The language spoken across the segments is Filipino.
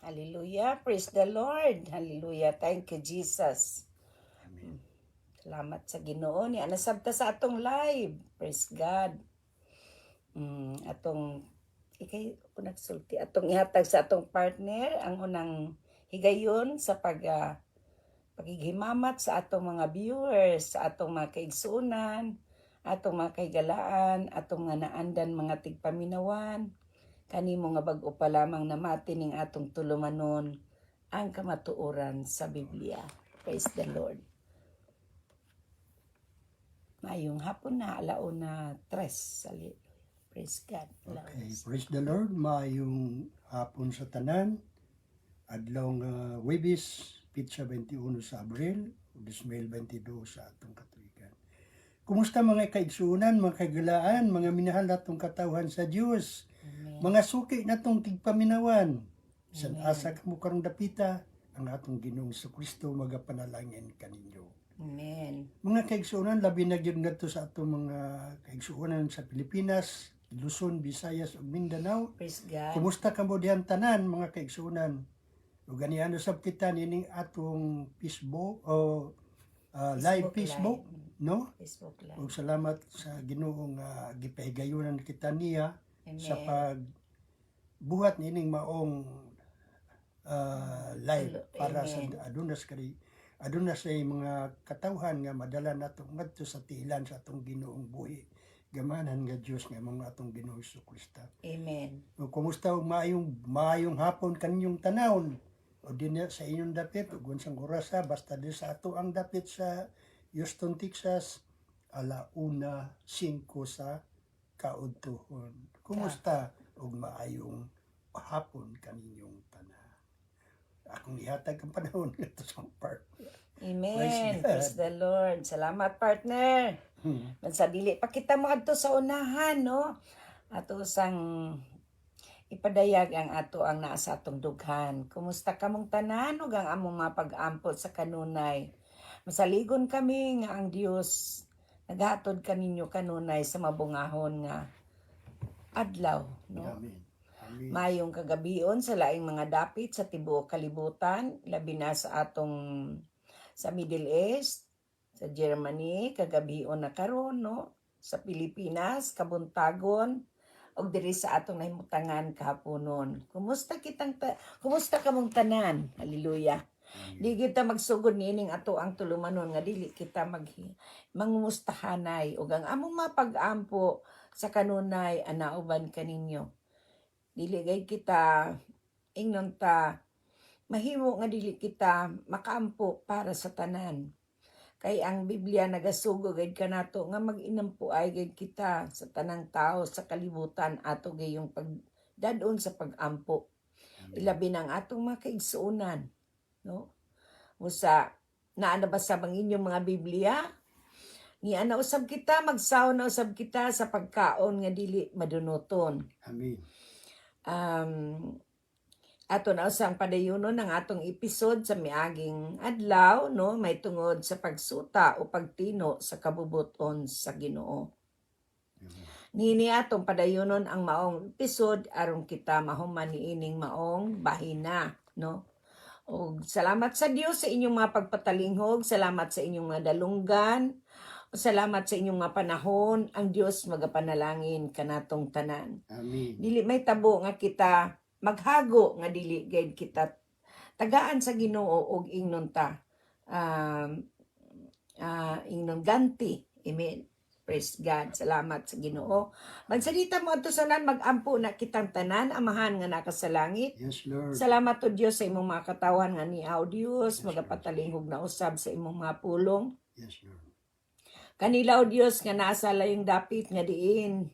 Hallelujah. Praise the Lord. Hallelujah. Thank you, Jesus. Amen. Salamat sa Ginoo ni anasabta sa atong live. Praise God. Atong ikay ko nagsulti atong ihatag sa atong partner ang unang higayon sa paghihimamat sa atong mga viewers, sa atong mga kaigsuonan, atong mga kaigalaan, atong mga naandan mga tigpaminawan. Kanimo nga bag-o pa lamang namati ning atong tulumanon ang kamatuoran sa Biblia. Praise the Lord. Mayong hapon na, alauna 3. Praise God. Okay, praise the Lord. Maayong hapon sa tanan. Adlaw nga Webis, Pitsa 21 sa Abril, Dismail 22 sa atong katuigan. Kumusta mga kaigsuunan, mga kagalaan, mga minahal natong katawhan sa Dios, Amen. mga suki natong tigpaminawan. San Amen. asa kamo karong dapita, ang atong Ginoong Kristo magapanalangin kaninyo. Amen. Mga kaigsuunan, labi na gyud ngadto sa atong mga kaigsuunan sa Pilipinas, Luzon, Visayas ug Mindanao. Praise God. Kumusta kamo diyan tanan mga kaigsuunan? Ug ganiano sab kita nining atong Facebook o live Facebook, no? Facebook Live. Ug salamat sa Ginoo nga gipahigayonan kita niya Amen. sa pagbuhat nining maong live para sa aduna sa mga katawhan nga madala natong ngadto sa tiilan sa atong Ginoong buhi. Gamanan nga Dios nga mga atong Ginoong Kristo. Amen. O kumusta og maayong hapon kaninyong tanawon o din sa inyong dapit ug unsang oras basta din sa ato ang dapit sa Houston, Texas 1:05 sa kaudtuhon. Kumusta og maayong hapon kaninyong tanan. Akong ihatag ang panahon ngadto sa part. Amen. Praise the Lord. Salamat, partner. Sa dili pa kita moadto sa unahan, no? Ato sang ipadayag ang ato ang naa sa atong dughan. Kumusta kamong tanan ug ang among mapag-ampot sa kanunay. Masaligon kami nga ang Dios naghatod kaninyo kanunay sa mabungahon nga adlaw, no? Amen. Amen. Mayong kagabion sa laing mga dapit sa tibuok kalibutan, labi na sa atong sa Middle East, sa Germany, kagabion na karon, no? Sa Pilipinas, kabuntagon, o diri sa atong nahimutangan kahaponon. Kumusta kamong tanan? Hallelujah. Di kita magsugod nining ato ang tulumanon nga dili kita mangumustahanay ug ang among mapag-ampo sa kanunay anauban kaninyo. Dili gay kita ingnon ta mahimo nga dili kita makaampo para sa tanan. Kay ang Biblia nagasugo gayud kanato nga mag-inampuay gayud kita sa tanang tao sa kalibutan ato gayong pagdadon sa pag-ampo. Ilabi ng atong mga kaigsuonan, no? Usa naa na ba sa inyong mga Biblia? Ni ana usab kita magsaw na usab kita sa pagkaon nga dili madunoton. Amen. Ato na usang padayunon ng atong episode sa miaging adlaw, no? May tungod sa pagsuta o pagtino sa kabubuton sa Ginoo. Nini atong padayunon ang maong episode aron kita mahuman niining maong bahina, no? O salamat sa Dios sa inyong mga pagpatalinghog, salamat sa inyong mga dalunggan, salamat sa inyong mga panahon, ang Dios magapanalangin kanatong tanan. Amen. Dili may tabo nga kita maghago nga dili gayud kita tagaan sa Ginoo og ingnon ta ingnon ganti. Amen. Praise God. Salamat sa Ginoo. Magsalita mo adto sanan magampo na kitang tanan amahan nga naka sa langit. Yes, Lord. Salamat to Dios sa imong mga katawan nga ni Dios magapatalingog na usab sa imong mga pulong. Yes, Lord. Kanila o Dios nga nasa layong dapit nga diin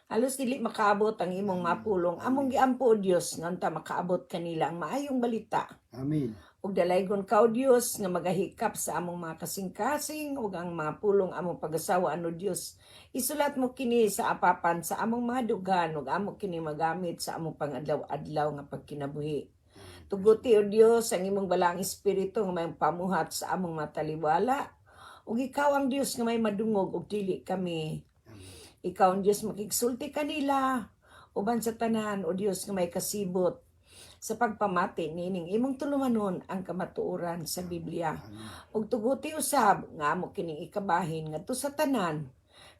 halos dili makaabot ang imong mapulong. Among giampo o Dios nganto makaabot kanila ang maayong balita. Amen. Ug dalaygon ka o Dios nga magahikap sa among mga kasing-kasing ug ang mga pulong among pag-asawaan o Dios. Isulat mo kini sa apapan sa among mga dughan ug amo kini magamit sa among pangadlaw-adlaw nga pagkinabuhi. Tuguti o Dios ang imong balang espiritu nga may pamuhat sa among mataliwala. Ug ikaw ang Dios nga may madungog ug dili kami. Ikaw ang Diyos makigsulti kanila, uban sa tanan, o Diyos nga may kasibot. sa pagpamati nining imong tulumanon ang kamatuoran sa Biblia. Ug tuguti usab nga amo kining ikabahin ngadto sa tanan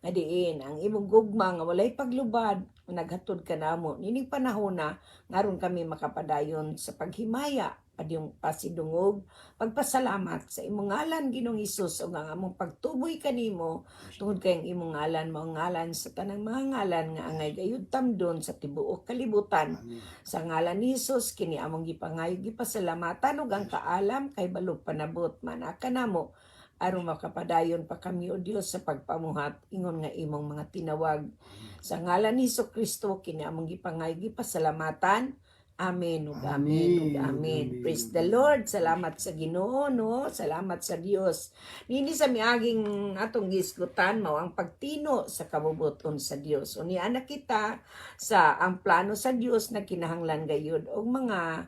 nga diin ang imong gugma nga walay paglubad naghatod kanamo nining panahona ngaron kami makapadayon sa paghimaya padyong pasidungog pagpasalamat sa imong ngalan Ginoong Hesus ug ang among pagtuboy kanimo tungod kay ang imong ngalan mao ngalan sa tanang mga ngalan nga angay gayud tamdon sa tibuok kalibutan. Sa ngalan ni Hesus kini among gipangayo gipasalamatan ug ang kaalam kay balog panabot man kanamo aron makapadayon pa kami o Dios sa pagpamuhat ingon nga imong mga tinawag. Sa ngalan ni Kristo kini among gipangayo gipasalamatan. Amen ug amen ug amen. Praise the Lord. Salamat sa Ginoo no. Salamat sa Dios. Nini sa miaging atong gisgutan mao ang pagtino sa kabubuton sa Dios. Unya na kita sa ang plano sa Dios na kinahanglan gayud og mga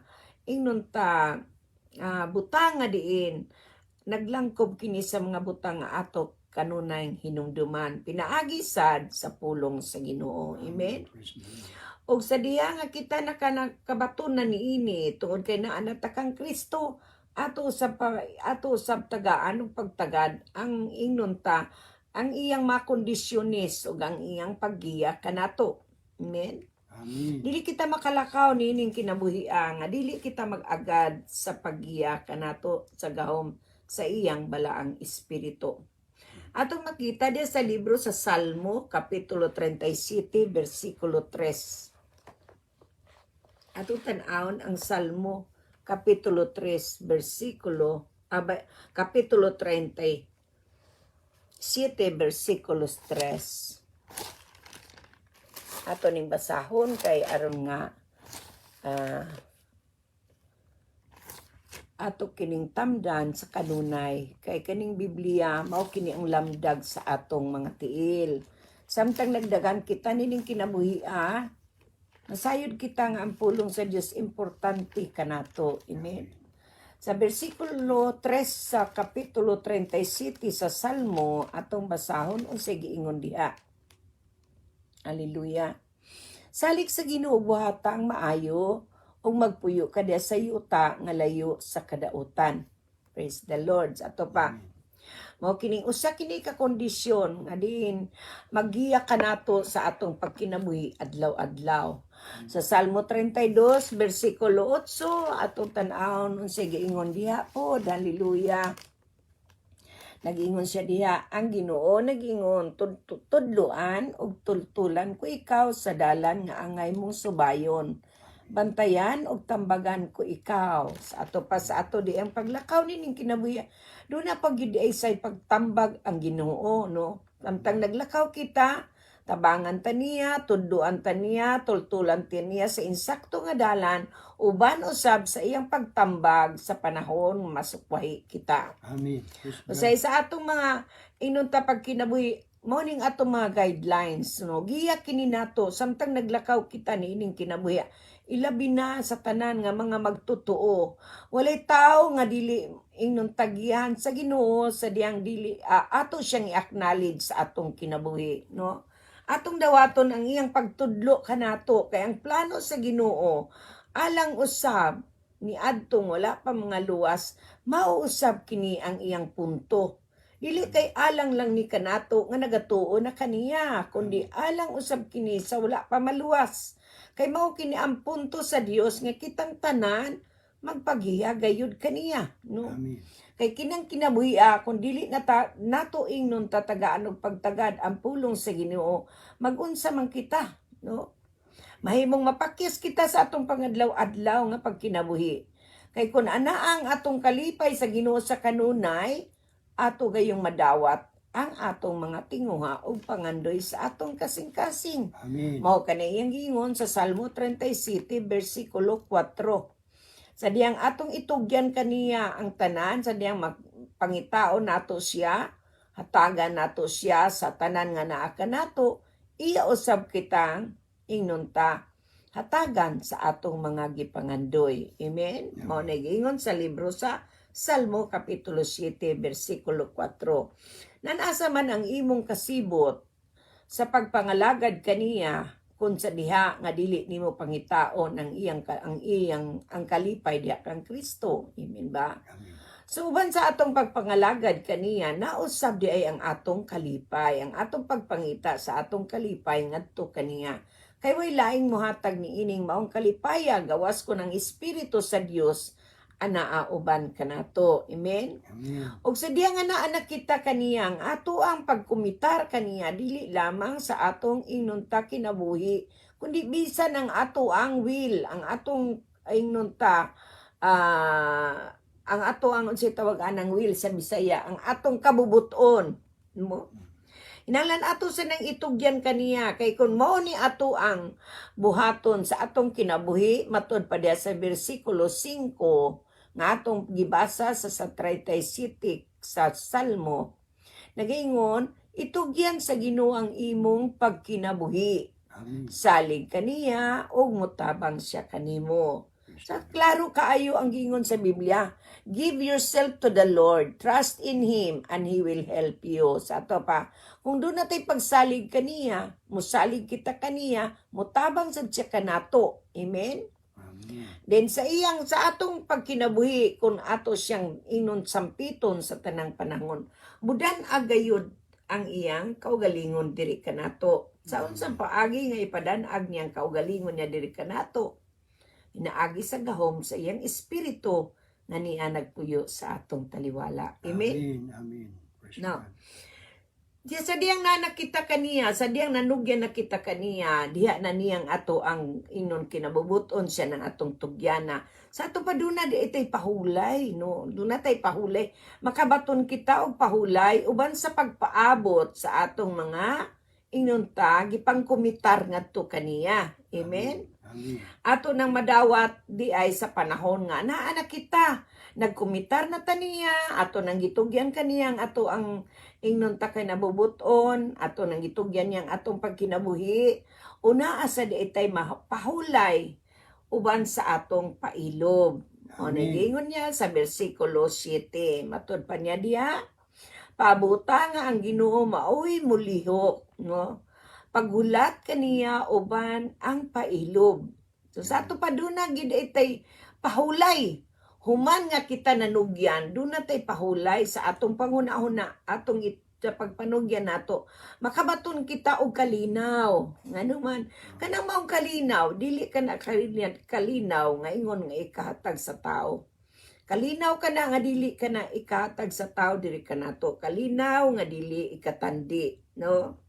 ingnon ta butang nga diin naglangkob kini sa mga butang nga ato kanunay hinumduman pinaagi sad sa pulong sa Ginoo. Amen. Og sa diha nga kita nakabatunan niini tungod kay naa natakang Kristo ato sa tagaan ug pagtagad ang ingnon ta ang iyang makondisyonis ug ang iyang paggiya kanato. Amen. Amen. Dili kita makalakaw nining kinabuhian nga dili kita mag-agad sa paggiya kanato sa gahom sa iyang balaang espiritu. Atong makita diya sa libro sa Salmo kapitulo 37 bersikulo 3. Atong tan-awon ang Salmo kapitulo 3 kapitulo 37 bersikulos 3. Ato ning basahon kay aron nga ato kining tamdan sa kanunay kay kining Biblia mao kini ang lamdag sa atong mga tiil. Samtang nagdagan kita nining kinabuhia, nasayod kita nga ang pulong sa Dios importante kanato. Amen. Sa bersikulo 3 sa kapitulo 37 sa Salmo atong basahon unsay giingon diha. Hallelujah. Salik sa Ginoo buhata ang maayo ug magpuyo ka diha sa yuta nga layo sa kadautan. Praise the Lord. Ato pa. Mao kining usa kini ka kondisyon nga diin maggiya kanato sa atong pagkinabuhi adlaw-adlaw. Sa Salmo 32 bersikulo 8 atong tan-awon unsay giingon diha po. Hallelujah. Nag-ingon siya diha, ang Ginoo nag-ingon, tudluan ug tultulan ko ikaw sa dalan nga angay mong subayon. Bantayan ug tambagan ko ikaw. Sa ato pa sa ato di ang paglakaw nining kinabuhi. Do na pag gyud ay say pagtambag ang Ginoo no. Samtang naglakaw kita, tabangan ta niya, tudluan ta niya, tultulan ta niya sa insakto nga dalan, uban usab sa iyang pagtambag sa panahon masukwahi kita. Amen. Usay sa atong mga inunta pagkinabuhi, morning atong mga guidelines no. Giya kini nato samtang naglakaw kita niining kinabuhi. Ilabi na sa tanan nga mga magtotoo. Walay tao nga dili ingnon tagihan sa Ginoo sa diyang dili ato siyang i-acknowledge sa atong kinabuhi no. Atong dawaton ang iyang pagtudlo kanato kay ang plano sa Ginoo alang usab ni adtong wala pa mga luwas mauusab kini ang iyang punto. Dili kay alang lang ni kanato nga nagatuo na kaniya kundi alang usab kini sa wala pa maluwas. Kay mao kini ang punto sa Dios nga kitang tanan magpaghiya gayud kaniya no. Amen. Kay kinang kinabuhi kung dili nato ingnon tatagaan og pagtagad ang pulong sa Ginoo magunsa man kita no. Mahimong mapakyas kita sa atong pangadlaw-adlaw nga pagkinabuhi. Kay kun ana ang atong kalipay sa Ginoo sa kanunay ato gayong madawat ang atong mga tinguha ug pangandoy sa atong kasing-kasing. Amen. Mao kaniyang giingon sa Salmo 37 bersikulo 4. Sa diyang atong itugyan kaniya ang tanan, sa diyang pangitao nato siya, hatagan nato siya sa tanan nga naa kanato, iya usab kitang ingnon ta hatagan sa atong mga gipangandoy. Amen. Mao na giingon sa libro sa Salmo kapitulo 7 bersikulo 4. Nanasa man ang imong kasibot sa pagpangalagad kaniya kun sa diha nga dili nimo pangitaon ang kalipay diha kang Kristo. Amen ba? Amen. So uban sa atong pagpangalagad kaniya, nausab di ay ang atong kalipay, ang atong pagpangita sa atong kalipay ngadto kaniya. Kay way laing mohatag ni ining maong kalipaya gawas ko ng Espiritu sa Dios anaa uban kanato. Amen. Amen. Og sa diya nga naa nakita kaniya ang ato ang pagkumitar kaniya dili lamang sa atong inunta kinabuhi kundi bisan ang ato ang will, ang atong inunta ang ato ang unsay tawag anang will sa Bisaya, ang atong kabubuton mo. Hinanglan ato sa nang itugyan kaniya kay kun mao ni ato ang buhaton sa atong kinabuhi matud pa diha sa bersikulo 5 nga atong gibasa sa 37 sa Salmo. Nagaingon, itugyan sa Ginoo ang imong pagkinabuhi. Amen. Salig kaniya ug mutabang siya kanimo. Sa klaro kaayo ang gingon sa Biblia, give yourself to the Lord, trust in Him, and He will help you. Sa ato pa, kung doon natay pagsalig kaniya, musalig kita kaniya, mutabang sa siya kanato. Amen? Amen. Then sa atong pagkinabuhi, kung ato siyang inon sampiton sa tanang panahon, mudan agayod ang iyang kaugalingon diri kanato. Sa unsang paagi nga ipadanag niyang kaugalingon niya diri kanato, inaagi sa gahom sa iyang espiritu nga niya nagpuyo sa atong taliwala. Amen? Amen. Amen. Praise No. God. Diya sa diyang na nakita kaniya, sa diyang nanugyan nakita kaniya, diha na niyang ato ang inon kinabubuton siya ng atong tugyana. Sa ato pa doon na di itay pahulay, no? Doon na tay pahulay. Makabaton kita og pahulay, uban sa pagpaabot sa atong mga inunta, gipang kumitar ngadto kaniya. Amen? Amen. Ato nang madawat di ay sa panahon nga naa na kita nagkumitar na taniya ato nang gitugyan kaniyang ato ang ingnon ta kay nabubuton ato nang gitugyan niyang atong pagkinabuhi una asa di itay pahulay uban sa atong pailob. O Amen. nagingon niya sa bersikulo 7 matud pa niya diha pabuta nga ang Ginoo maoy mulihok, no? Paghulat kaniya uban ang pailob. So sa ato pa doon na gid itay pahulay. Human nga kita nanugyan, doon na tay pahulay sa atong panghuna-huna, atong sa pagpanugyan nato. Makabaton kita og kalinaw. Ngano man, kanang maong kalinaw, dili ka na kalinaw nga ingon nga ikahatag sa tao. Kalinaw ka na nga dili ka na ikahatag sa tao diri ka nato. Kalinaw nga dili ikatandi, no?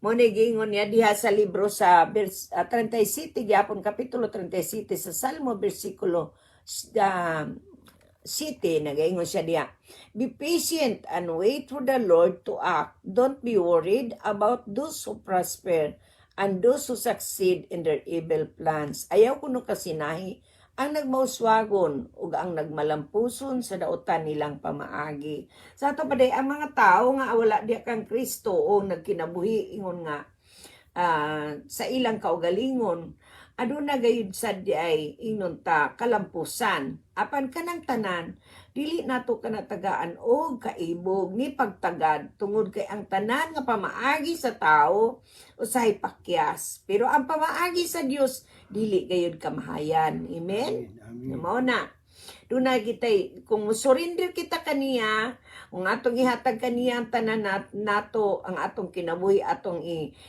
Mo ni gingon niya diha sa libro sa 37 gyapon kapitulo 37 sa Salmo bersikulo 7 nagaingon siya diha. Be patient and wait for the Lord to act. Don't be worried about those who prosper and those who succeed in their evil plans. Ayaw kuno kasinahi ang nagmauswagon ug ang nagmalampuson sa dautan nilang pamaagi. Sa ato pa day ang mga tao nga wala diha kang Kristo o nagkinabuhi ingon nga sa ilang kaugalingon aduna gayud sad di ay ingnon ta kalampusan apan kanang tanan dili nato kanatagaan og kaibog ni pagtagad tungod kay ang tanan nga pamaagi sa tao usahay pakyas pero ang pamaagi sa Dios dili gayud kamahayan. Amen. Amen. Mao na. Dunay kitay kung surrender kita kaniya, kung atong ihatag kaniya ang tanan nato ang atong kinabuhi atong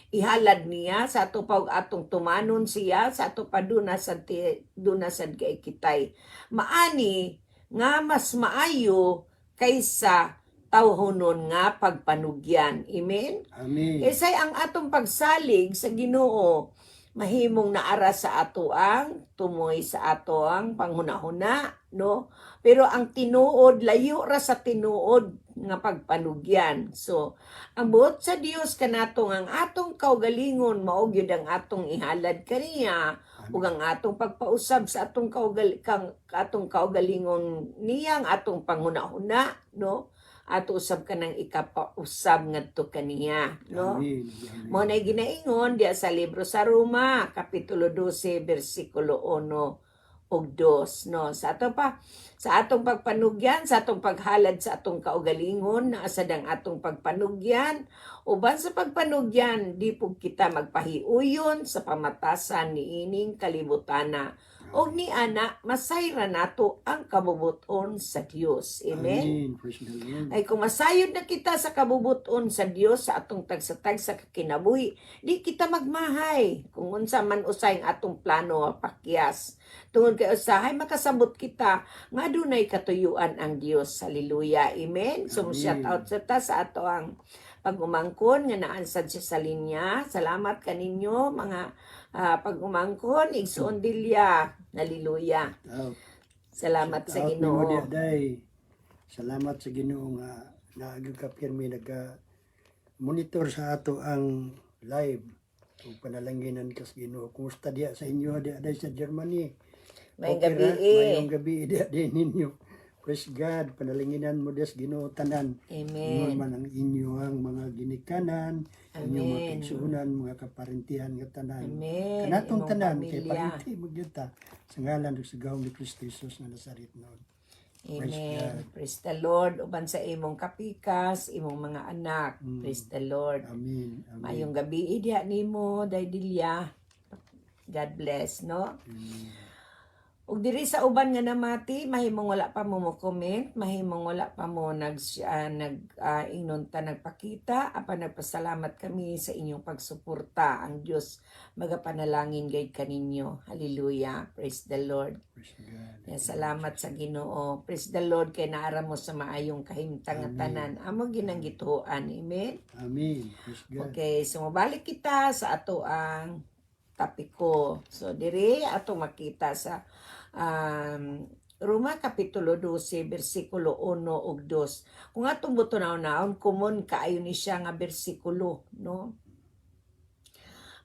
ihalad niya sa ato pag atong tumanon siya sa ato paduna sa kay kitay. Maani nga mas maayo kaysa tawhonon nga pagpanugyan. Amen. Amen. Kaysa ang atong pagsalig sa Ginoo mahimong naara sa ato ang tumoy sa ato ang panghuna-huna, no? Pero ang tinuod, layo ra sa tinuod nga pagpanugyan. So, ang buot sa Dios kanato ang atong kaugalingon mao gyud ang atong ihalad kaniya ug ang atong pagpausab sa atong kaugalingon niya ang atong panghuna-huna, no? Ato usab ka ng ikapausab ngadto kaniya, no? Amen. Mo na ginaingon diya sa libro sa Roma, kapitulo 12, bersikulo 1. ug 2, no. Sa atong pagpanugyan, sa atong paghalad sa atong kaugalingon, naa sad ang atong pagpanugyan. Uban sa pagpanugyan, di po kita magpahiuyon sa pamatasan niining kalibutana. Og ni ana, masayra nato ang kabubuton sa Dios. Amen. Amen. Praise the Lord. Ay kung masayod na kita sa kabubuton sa Dios sa atong tagsa-tagsa kinabuhi, di kita magmahay kung unsa man usay ang atong plano pakyas. Tungod kay usahay makasabot kita nga dunay katuyuan ang Dios. Hallelujah. Amen. So Amen. shout out sa ato ang pag-umangkon nga naansad siya sa linya. Salamat kaninyo mga pag-umangkon igsoon dilya. Hallelujah. Salamat sa Shout out nimo Ginoo. day. Salamat sa Ginoo nga naagyo ka pirmi monitor sa ato ang live. Ug panalanginan kas Ginoo. Kumusta diya sa inyo diya sa Germany? May Okay gabi ra? Mayong gabi diya din ninyo. Praise God, panalanginan mo des Ginoo tanan. Ingon Amen. man ang inyong mga ginikanan, inyong mga Amen. kaigsuonan, mga kaparintihan nga tanan. Amen. Kanatong Imong tanan kay pamilya. parinti mo gyud ta sa ngalan ug sa gawong ni Kristo Jesus nga Nazaret noon. Praise Amen. God. Praise the Lord. Uban sa imong kapikas, imong mga anak. Praise the Lord. Amen. Amen. Mayong gabi idya nimo, Daydilya. God bless, no? Amen. Ug diri sa uban nga namati, mahimong wala pa mo comment, mahimong wala pa mo ingnon ta nagpakita, apan nagpasalamat kami sa inyong pagsuporta. Ang Dios magapanalangin gayud kaninyo. Hallelujah. Praise the Lord. Praise God. Salamat sa Ginoo. Praise the Lord kay naara mo sa maayong kahimtang nga tanan. Amo ginang gituoan. Amen. Amen. Praise God. Okay, so mabalik kita sa ato ang tapiko. So diri ato makita sa Roma Kapitulo 12, versikulo 1 ug 2. Kung atong buton-naon, common kaayo ni siya nga bersikulo, no?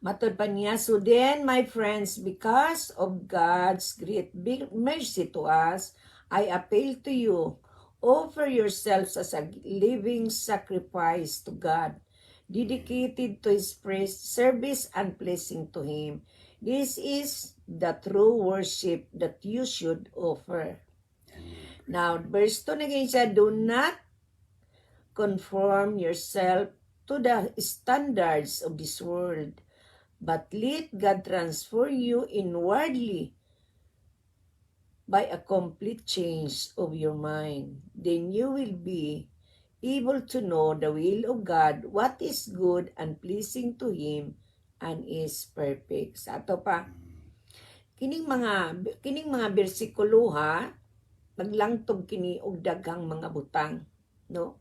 Matod pa niya, so then, my friends, because of God's great big mercy to us, I appeal to you, offer yourselves as a living sacrifice to God, dedicated to His praise, service, and pleasing to Him. This is the true worship that you should offer. Now, verse 2 again siya, do not conform yourself to the standards of this world, but let God transform you inwardly by a complete change of your mind. Then you will be able to know the will of God, what is good and pleasing to Him, and is perfect. Sa ato pa, kining mga bersikulo ha, maglangtog kini og daghang mga butang, no?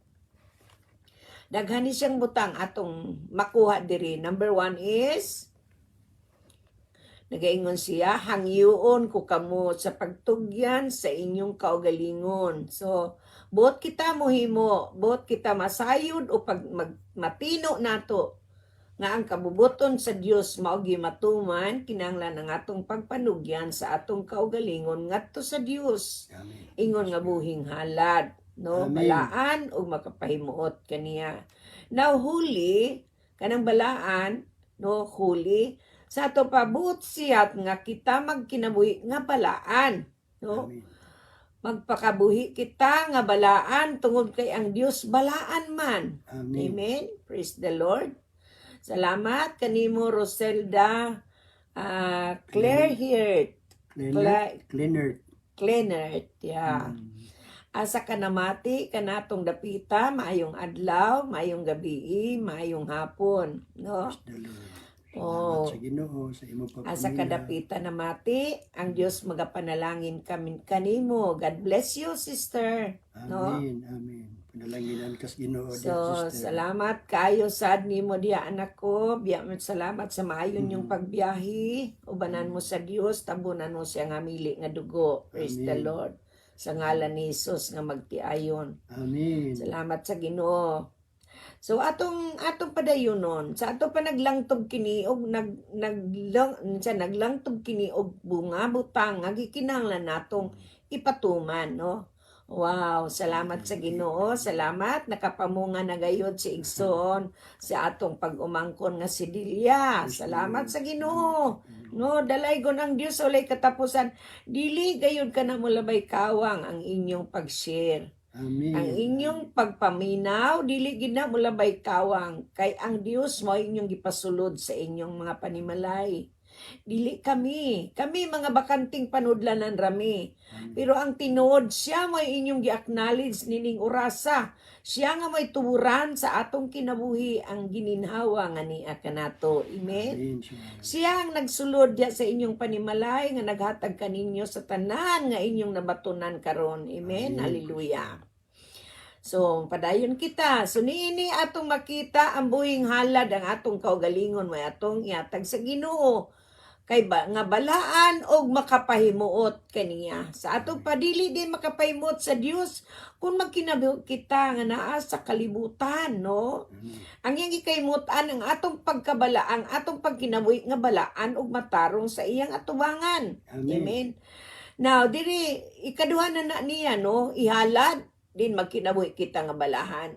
Daghan ni siyang butang atong makuha diri. Number 1 is nagaingon siya, hangyoon ko kamo sa pagtugyan sa inyong kaugalingon. So, buot kita mohimo, buot kita masayod o pag matino nato nga ang kabubuton sa Dios mao gimatuman kinahanglan ang atong pagpanugyan sa atong kaugalingon ngadto sa Dios. Amen. Ingon nga buhing halad, no? Amen. Balaan ug makapahimuot kaniya. Now huli kanang balaan, no, huli sa ato pabuot siya nga kita magkinabuhi nga balaan, no? Amen. Magpakabuhi kita nga balaan tungod kay ang Dios balaan man. Amen. Amen. Praise the Lord. Salamat kanimo Roselda Claire Hirt. Cleanert. Yeah. Asa ka namati kanatong dapita, maayong adlaw, maayong gabi, maayong hapon, no? The Lord. Oh. Salamat sa Ginoo sa imong pagpamilya. Asa ka dapita namati, ang Dios magapanalangin kami kanimo. God bless you, sister. No? Amen. Amen. Panalanginan kas Ginoo So, sister. salamat kayo sad nimo diya anak ko. Biyaman salamat sa maayon yung pagbiyahe. Ubanan mo sa Dios, tabunan mo siya nga mili nga dugo. Praise the Amen. Lord. Sa ngalan ni Jesus nga magtiayon. Amen. Salamat sa Ginoo. So atong padayonon, sa ato pa naglangtob kini og naglangtob kini og bunga butang nga gikinahanglan natong ipatuman, no? Wow, salamat sa Ginoo. Salamat nakapamunga na gayud si Igsoon sa atong pag-umangkon nga si Dilia. Salamat sa Ginoo. No, dalay gon ang Dios ulay katapusan. Dili gayud ka na mulabay kawang ang inyong pag-share. Amen. Ang inyong pagpaminaw, dili gid na mulabay kawang. Kay ang Dios mo inyong gipasulod sa inyong mga panimalay. Dili kami mga bakanting panudlanan rami. Pero ang tinuod siya mo inyong gi-acknowledge nining orasa. Siya nga may tuburan sa atong kinabuhi ang gininhawa nga niya kanato. Amen. Amen. Siya ang nagsulod diya sa inyong panimalay nga naghatag kaninyo sa tanan nga inyong nabatunan karon. Amen. Hallelujah. So, padayon kita. So, niini atong makita ang buhing halad ang atong kaugalingon may atong iatag sa Ginoo. Kay nga balaan og makapahimuot kaniya. Sa atong padili din makapahimuot sa Dios kung magkinabuhi kita nga naa sa kalibutan, no? Ang iyang gikaymutan ang atong pagkabala, ang atong pagkinabuhi nga balaan og matarong sa iyang atubangan. Amen. Now, diri ikaduha na niya, no? Ihalad din magkinabuhi kita nga balahan.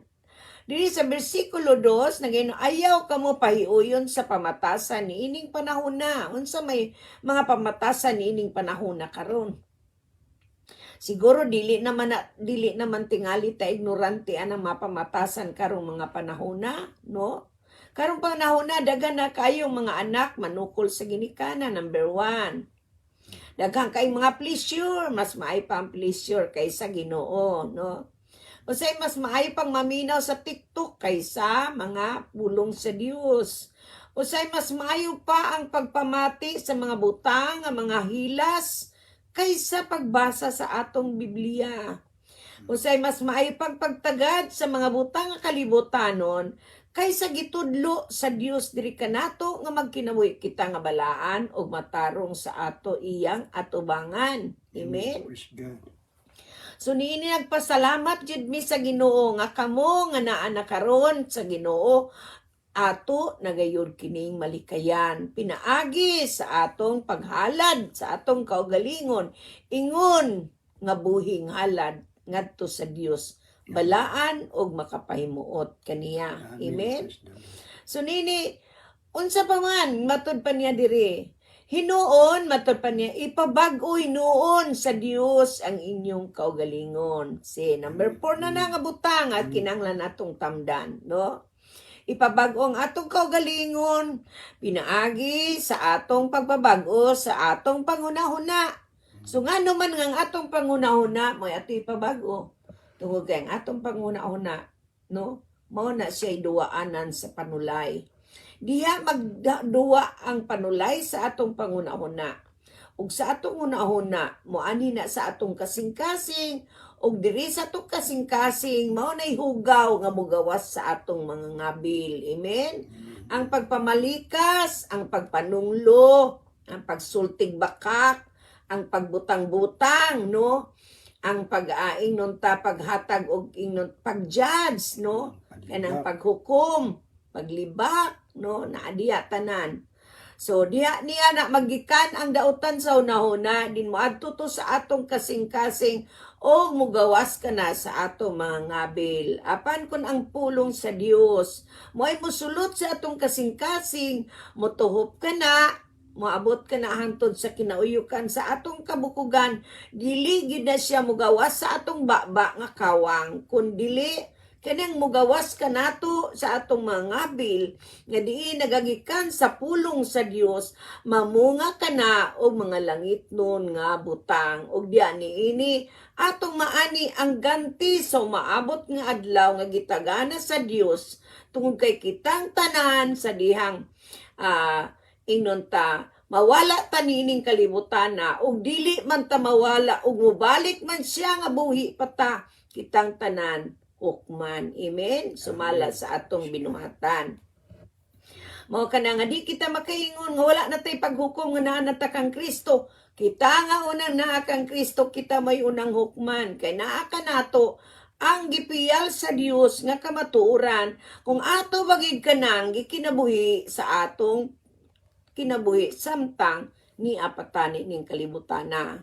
Diri sa bersikulo 2, naging ayaw kamo pahiuyon sa pamatasan ni ining panahon na. Unsa may mga pamatasan ni ining panahon na karon. Siguro dili naman tingali ta ignorante anang mapamatasan karong mga panahon na, no? Karong panahon na daghan na kayong mga anak manukol sa ginikanan, number 1. Daghang kay mga pleasure, mas maay pa ang pleasure kaysa Ginoo, no? Usay mas maayo pang maminaw sa TikTok kaysa mga pulong sa Dios. Usay mas maayo pa ang pagpamati sa mga butang, ang mga hilas, kaysa pagbasa sa atong Biblia. Usay mas maayo pang pagtagad sa mga butang nga kalibutanon, kaysa gitudlo sa Dios diri kanato nga magkinabuhi kita nga balaan og matarong sa ato iyang atubangan. Amen. Praise God. So niini nagpasalamat jud mi sa Ginoo nga kamo nga naa na karon sa Ginoo ato nagayod kining malikayan. Pinaagi sa atong paghalad sa atong kaugalingon ingon nga buhing halad ngadto sa Dios balaan og makapahimuot kaniya. Amen. So nini unsa pa man matud pa niya diri. Hinuon, matud pa niya, ipabag-o hinuon sa Dios ang inyong kaugalingon. Si number 4 na nga butang at kinanglan atong tamdan, no? Ipabag-o ang atong kaugalingon, pinaagi sa atong pagpabag-o sa atong panghunahuna. So nga naman ang atong panghunahuna, mo ato ipabag-o. Tungod kay ang atong panghunahuna, no? Mao na siya duwaanan sa panulay. Diha magduwa ang panulay sa atong pangunahuna. Ug sa atong unahuna, moani na sa atong kasing-kasing, ug diri sa atong kasing-kasing, mao nay hugaw nga mugawas sa atong mga ngabil. Amen? Ang pagpamalikas, ang pagpanunglo, ang pagsultig bakak, ang pagbutang-butang, no? Ang pag-aing nun ta paghatag og ingnon pag-judge, no? Kanang paghukom, paglibak, no, naadiya tanan. So diha niya na magikan ang dautan sa unahuna din moadto to sa atong kasing-kasing o mugawas ka na sa atong mga ngabil. Apan kun ang pulong sa Dios moay mosulot sa atong kasing-kasing, motuhop ka na, moabot ka na hangtod sa kinauyukan sa atong kabukugan, dili gid na siya mugawas sa atong baba nga kawang, kun dili kanang mugawas ka nato sa atong mga ngabil nga diin nagagikan sa pulong sa Dios, mamunga ka na og mga langit nun nga butang og diya niini atong maani ang ganti sa maabot nga adlaw nga gitagana sa Dios tungod kay kitang tanan sa dihang ingnon ta mawala ta niining kalibutan na ug dili man ta mawala ug mubalik man siya nga buhi pata kitang tanan hukman. Amen? Sumala sa atong binuhatan. Mao ka na nga di kita makaingon nga wala na tay paghukom nga naa na ta kang Kristo. Kita nga unang naa kang Kristo, kita may unang hukman. Kay naa ka nato ang gipiyal sa Dios nga kamatuoran kung ato bagid kanang gikinabuhi sa atong kinabuhi samtang ni apatani ning kalibutan na.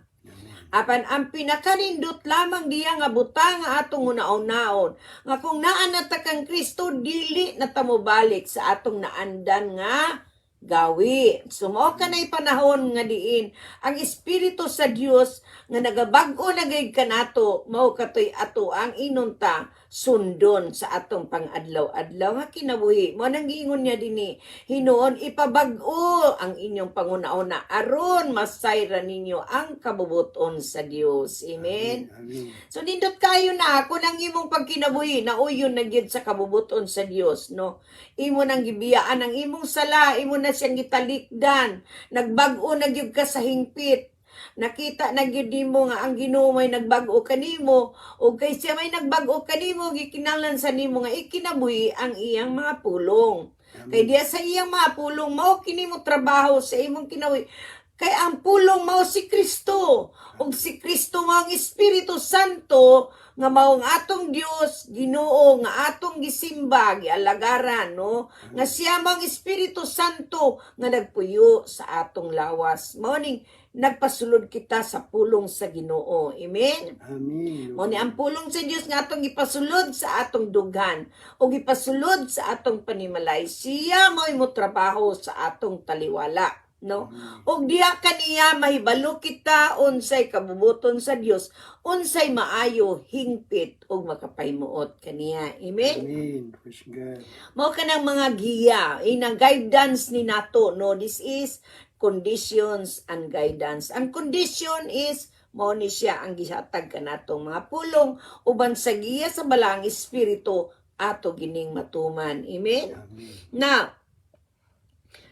Apan ang pinakanindot lamang diya nga butang nga atong unaon-naon. Nga kung naa na ta kang Kristo, dili na ta mobalik sa atong naandan nga gawi. Sumo ka na'y panahon nga diin ang Espiritu sa Dios nga nagabag-o na gayud kanato mao katoy ato ang inunta sundon sa atong pang-adlaw-adlaw nga kinabuhi. Mo nang giingon niya dinhi, hinuon ipabag-o ang inyong pangunauna aron masayra ninyo ang kabubuton sa Dios. Amen. Amen. So nindot kayo na kung ang imong pagkinabuhi na uyon na gyud sa kabubuton sa Dios, no? Imo nang gibiyaan ang imong sala, imo na siyang gitalikdan, nagbag-o na gyud ka sa hingpit. Nakita na gyud nimo nga ang Ginoo may nagbag-o kanimo ug kay siya may nagbag-o kanimo gikinahanglan sa nimo nga ikinabuhi ang iyang mga pulong. Kay diya sa iyang mga pulong mao kini mo trabaho sa imong kinabuhi. Kay ang pulong mao si Kristo ug si Kristo mao ang Espiritu Santo nga mao ang atong Dios, Ginoo nga atong gisimba, gialagaran, no? Nga siya mao ang Espiritu Santo nga nagpuyo sa atong lawas. Mao ning nagpasulod kita sa pulong sa Ginoo. Amen. Amen. Mo ni ang pulong sa Dios nga atong ipasulod sa atong dughan o ipasulod sa atong panimalay. Siya mo'y mo trabaho sa atong taliwala, no? Og diha kaniya mahibalo kita unsay kabubuton sa Dios, unsay maayo hingpit og makapaymuot kaniya. Amen. Amen. Praise God. Mao kanang mga giya, inang guidance ni nato, no? This is conditions and guidance. Ang condition is mao ni siya ang gihatag kanatong mga pulong uban sa giya sa balang espiritu ato gining matuman. Amen. Amen. Now,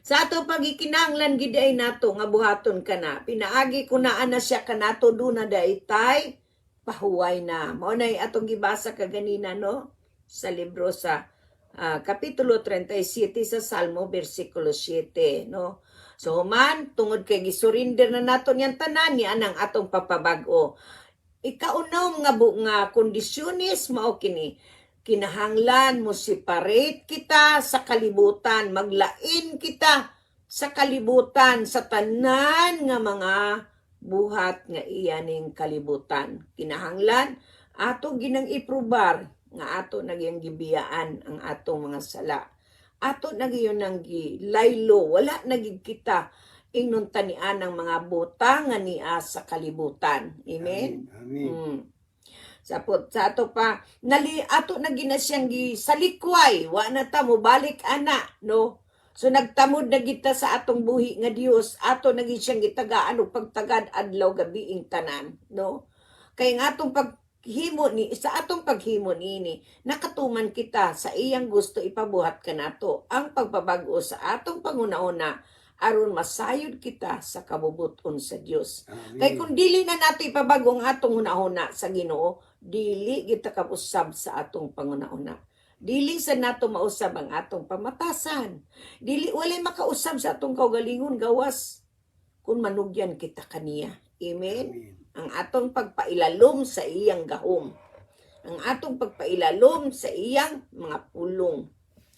sa ato pagikinahanglan gid ay nato nga buhaton kana. Pinaagi ko na siya kanato duna daytay pahuway na. Mao nay atong gibasa kaganina, no? Sa libro sa kapitulo 37 sa Salmo versikulo 7, no? So man tungod kay gisurinder na nato niyang tanan ni anang atong papabag-o. Ikaunom nga kondisyones mao kini. Kinahanglan mo separate kita sa kalibutan, maglain kita sa kalibutan, sa tanan nga mga buhat nga iyaning kalibutan. Kinahanglan ato ginang iprobar nga ato nagyang gibiyaan ang atong mga sala. Ato nagyon nang gilaylo, wala nagig kita ingnon tanian ang mga butang nga niya sa kalibutan. Amen. Amen. Sa ato pa ato na gina siyang gisalikway, wa na ta mo balik ana, no? So nagtamod na kita sa atong buhi nga Dios, ato na gid siyang gitagaan og pagtagad adlaw gabi ing tanan, no? Kay nga atong sa atong paghimo nini, nakatuman kita sa iyang gusto ipabuhat kanato ang pagpabag-o sa atong pangunahuna aron masayod kita sa kabubuton sa Dios. Amen. Kay kung dili na nato ipabago ang atong hunahuna sa Ginoo, dili kita kausab sa atong pangunahuna. Dili sa nato mausab ang atong pamatasan. Dili walay makausab sa atong kaugalingon gawas kung manugyan kita kaniya. Amen. Amen. Ang atong pagpailalom sa iyang gahom. Ang atong pagpailalom sa iyang mga pulong.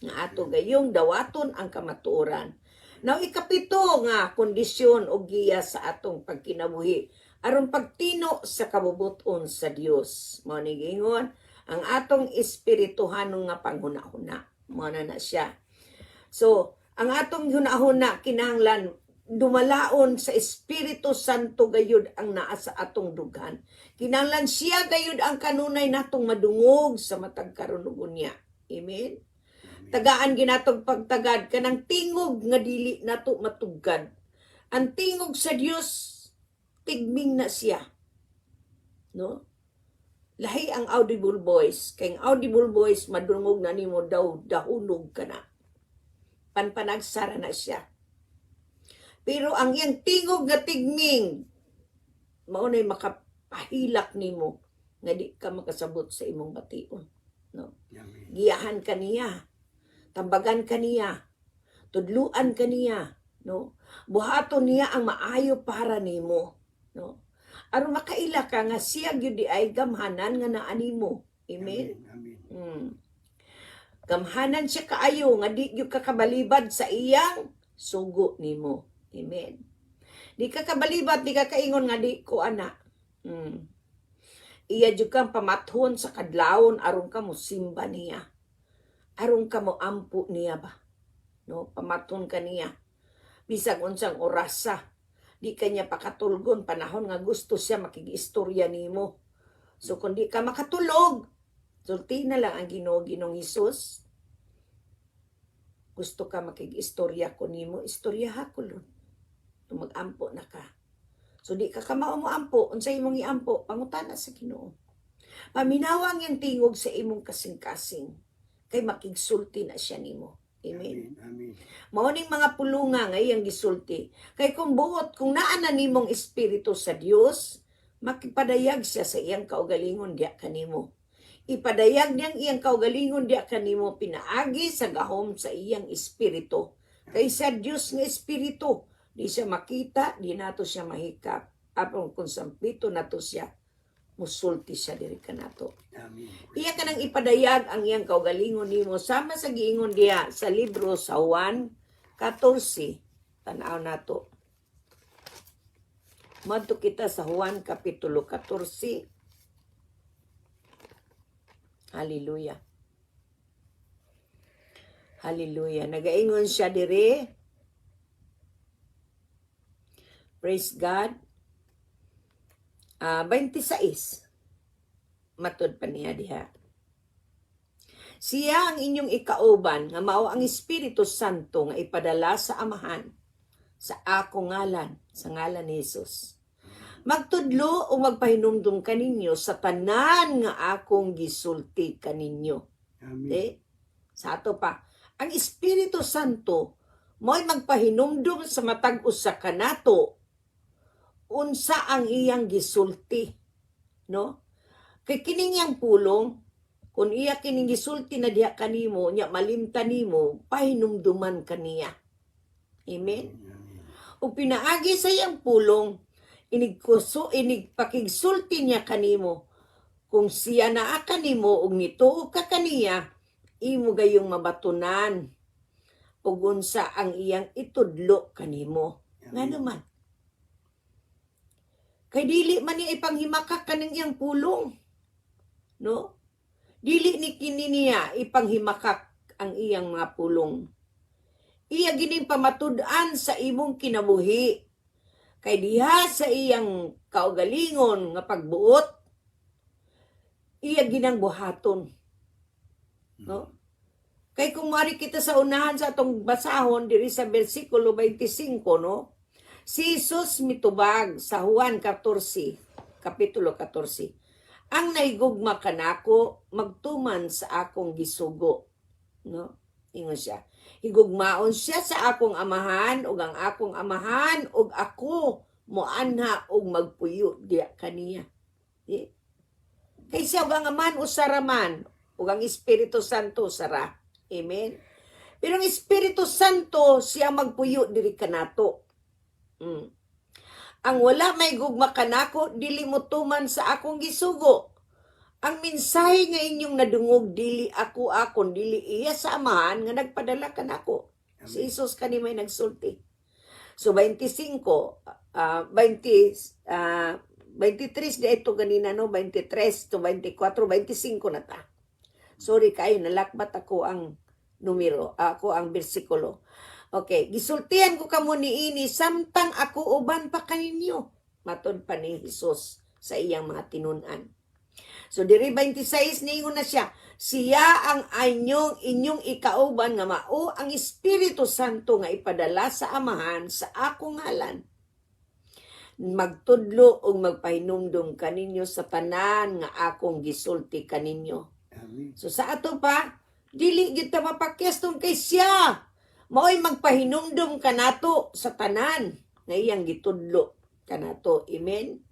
Nga ato gayong dawaton ang kamatuoran. Now, ikapito nga kondisyon o giya sa atong pagkinabuhi aron pagtino sa kabubuton sa Dios. Mao ni gingon ang atong espirituhanong nga panghuna-huna. Mao na siya. So, ang atong hunahuna kinahanglan dumalaon sa Espiritu Santo gayud ang naa sa atong dughan. Kinahanglan siya gayud ang kanunay natong madungog sa matag karunugon niya. Amen. Tagaan ginatog pagtagad kanang tingog nga dili nato matugad. Ang tingog sa Dios tigming na siya. No? Lahi ang audible voice. Kay ang audible voice madungog na nimo daw dahunog ka na. Panpanagsara na siya. Pero ang iyang tingog nga tigming mao nay makapahilak nimo nga di ka makasabot sa imong bation. No? Amen. Giyahan kaniya. Tambagan kaniya, tudluan kaniya, no? Buhaton niya ang maayo para nimo, no? Aron makaila ka nga siya gyud di ay gamhanan nga naa nimo. Amen. Amen. Gamhanan siya kaayo nga di gyud ka kabalibad sa iyang sugo nimo. Amen. Di ka kabalibad, di ka kaingon nga di ko ana. Iya jud kang pamathon sa kadlawon aron ka mo simba niya. Aron ka mo ampo niya ba? No, pamathon ka niya. Bisag unsang orasa, di kanya pakatulgon panahon nga gusto siya makigistorya nimo. So kung di ka makatulog, sulti na lang ang Ginoo Hesus. Gusto ka makigistorya ko nimo, istorya ha ko lon. Mag-ampo na ka. So di ka kamao mo ampo, unsay imong iampo, pangutana sa Ginoo. Paminawang yung tingog sa imong kasing-kasing, kay makigsulti na siya nimo. Amen. Amen. Mao ning mga pulunga nga iyang gisulti. Kay kung buot, kung naa na nimong espiritu sa Dios, makipadayag siya sa iyang kaugalingon diya kanimo. Ipadayag niyang iyang kaugalingon diya kanimo pinaagi sa gahom sa iyang espiritu. Kay sa Dios nga espiritu, di siya makita, di nato siya mahikap. Apong kung sampito nato siya, musulti siya diri kanato. Amen. Iya ka nang ipadayag ang iyang kaugalingon nimo sama sa giingon diha sa libro sa Juan 14. Tanaw nato. Madto kita sa Juan kapitulo 14. Hallelujah. Hallelujah. Nagaingon siya diri. Praise God. 26. Matod pa niya diha. Siya ang inyong ikauban nga mao ang Espiritu Santo nga ipadala sa Amahan sa akong ngalan, sa ngalan ni Jesus. Magtudlo o magpahinumdum kaninyo sa tanan nga akong gisulti kaninyo. Amen. Okay? Sa ato pa, ang Espiritu Santo mo'y magpahinumdum sa matag usa kanato unsa ang iyang gisulti, no? Kay kining yang pulong, kung iya kining gisulti na diha kanimo, nya malimta nimo, pahinumduman kaniya. Amen? O pinaagi sa iyang pulong, pakigsulti niya kanimo, kung siya naa kanimo, og nituog ka kaniya, imo gayong mabatunan, ug unsa ang iyang itudlo kanimo. Nga naman, kay dili man niya ipanghimakak kaning iyang pulong. No? Dili ni kini niya ipanghimakak ang iyang mga pulong. Iya gining pamatud-an sa imong kinabuhi. Kay diha sa iyang kaugalingon nga pagbuot, iya ginang buhaton. No? Kay kung mari kita sa unahan sa atong basahon diri sa bersikulo 25, no? Si Jesus mitubag sa Juan 14, kapitulo 14. Ang naigugma kanako magtuman sa akong gisugo. No? Ingon siya. Higugmaon siya sa akong amahan ug ang akong amahan ug ako moanha og magpuyo diya kaniya. Kay siya ug ang amahan usaraman ug ang Espiritu Santo sara. Amen. Pero ang Espiritu Santo siya magpuyo diri kanato. Ang wala may gugma kanako dili mo tuman sa akong gisugo. Ang mensahe nga inyong nadungog dili ako akon dili iya sa amahan nga nagpadala kanako. Si Jesus kani may nagsulti. So 23 di ito ganina no 23 to 24 25 na ta. Sorry kayo nalakbat ako ang numero, ako ang bersikulo. Okay, gisultihan ko kamo niini samtang ako uban pa kaninyo. Matod pa ni Jesus sa iyang mga tinun-an. So diri 26 niingon na siya, siya ang inyong ikauban nga mao ang Espiritu Santo nga ipadala sa amahan sa akong ngalan. Magtudlo ug magpahinumdum kaninyo sa tanan nga akong gisulti kaninyo. Amen. So sa ato pa, dili gid ta mapakyaston kay siya. Mao'y magpahinumdum kanato sa tanan nga iyang gitudlo kanato. Amen?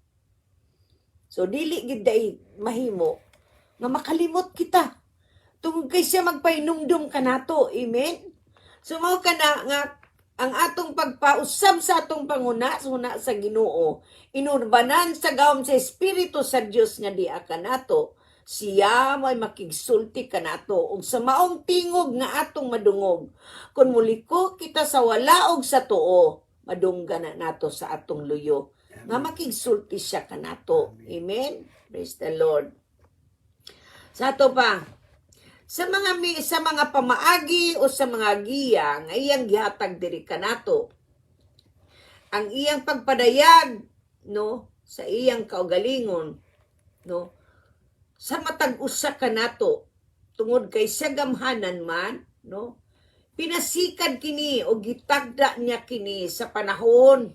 So, dili gid day mahimo nga makalimot kita. Tungod kay siya magpahinumdum kanato. Amen? So, mao ka na nga ang atong pagpausab sa atong panguna sa Ginoo, inurbanan sa gawom sa Espiritu sa Dios nga diha kanato, siya may makigsulti kanato ug sa maong tingog nga atong madungog. Kung muliko kita sa wala og sa tuo, madunggan na nato sa atong luyo. nga makigsulti siya kanato. Amen. Praise the Lord. Sa ato pa, sa mga pamaagi o sa mga giya nga iyang gihatag diri kanato, ang iyang pagpadayag no sa iyang kaugalingon no sa matag usa kanato tungod kay siya gamhanan man no pinasikad kini o gitagda niya kini sa panahon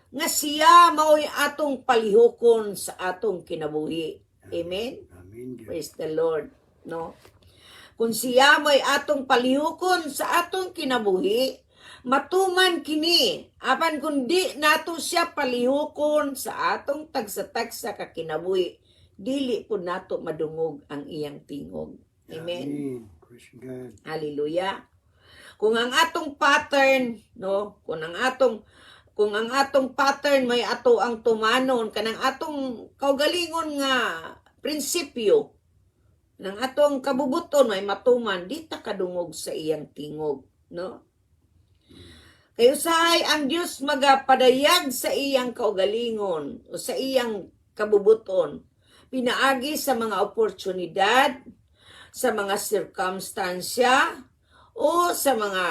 nga siya mao'y atong palihokon sa atong kinabuhi. Amen. Amen. Praise the Lord. No. Kung siya mo'y atong palihokon sa atong kinabuhi, matuman kini apan kundi nato siya palihokon sa atong tagsa-tagsa ka kinabuhi, dili po nato madungog ang iyang tingog. Amen. Praise God. Hallelujah. Kung ang atong pattern, no, kung ang atong pattern may ato ang tumanon kanang atong kaugalingon nga prinsipyo ng atong kabubuton may matuman di ta kadungog sa iyang tingog, no? Kay usahay ang Dios magapadayag sa iyang kaugalingon o sa iyang kabubuton pinaagi sa mga oportunidad, sa mga sirkumstansya o sa mga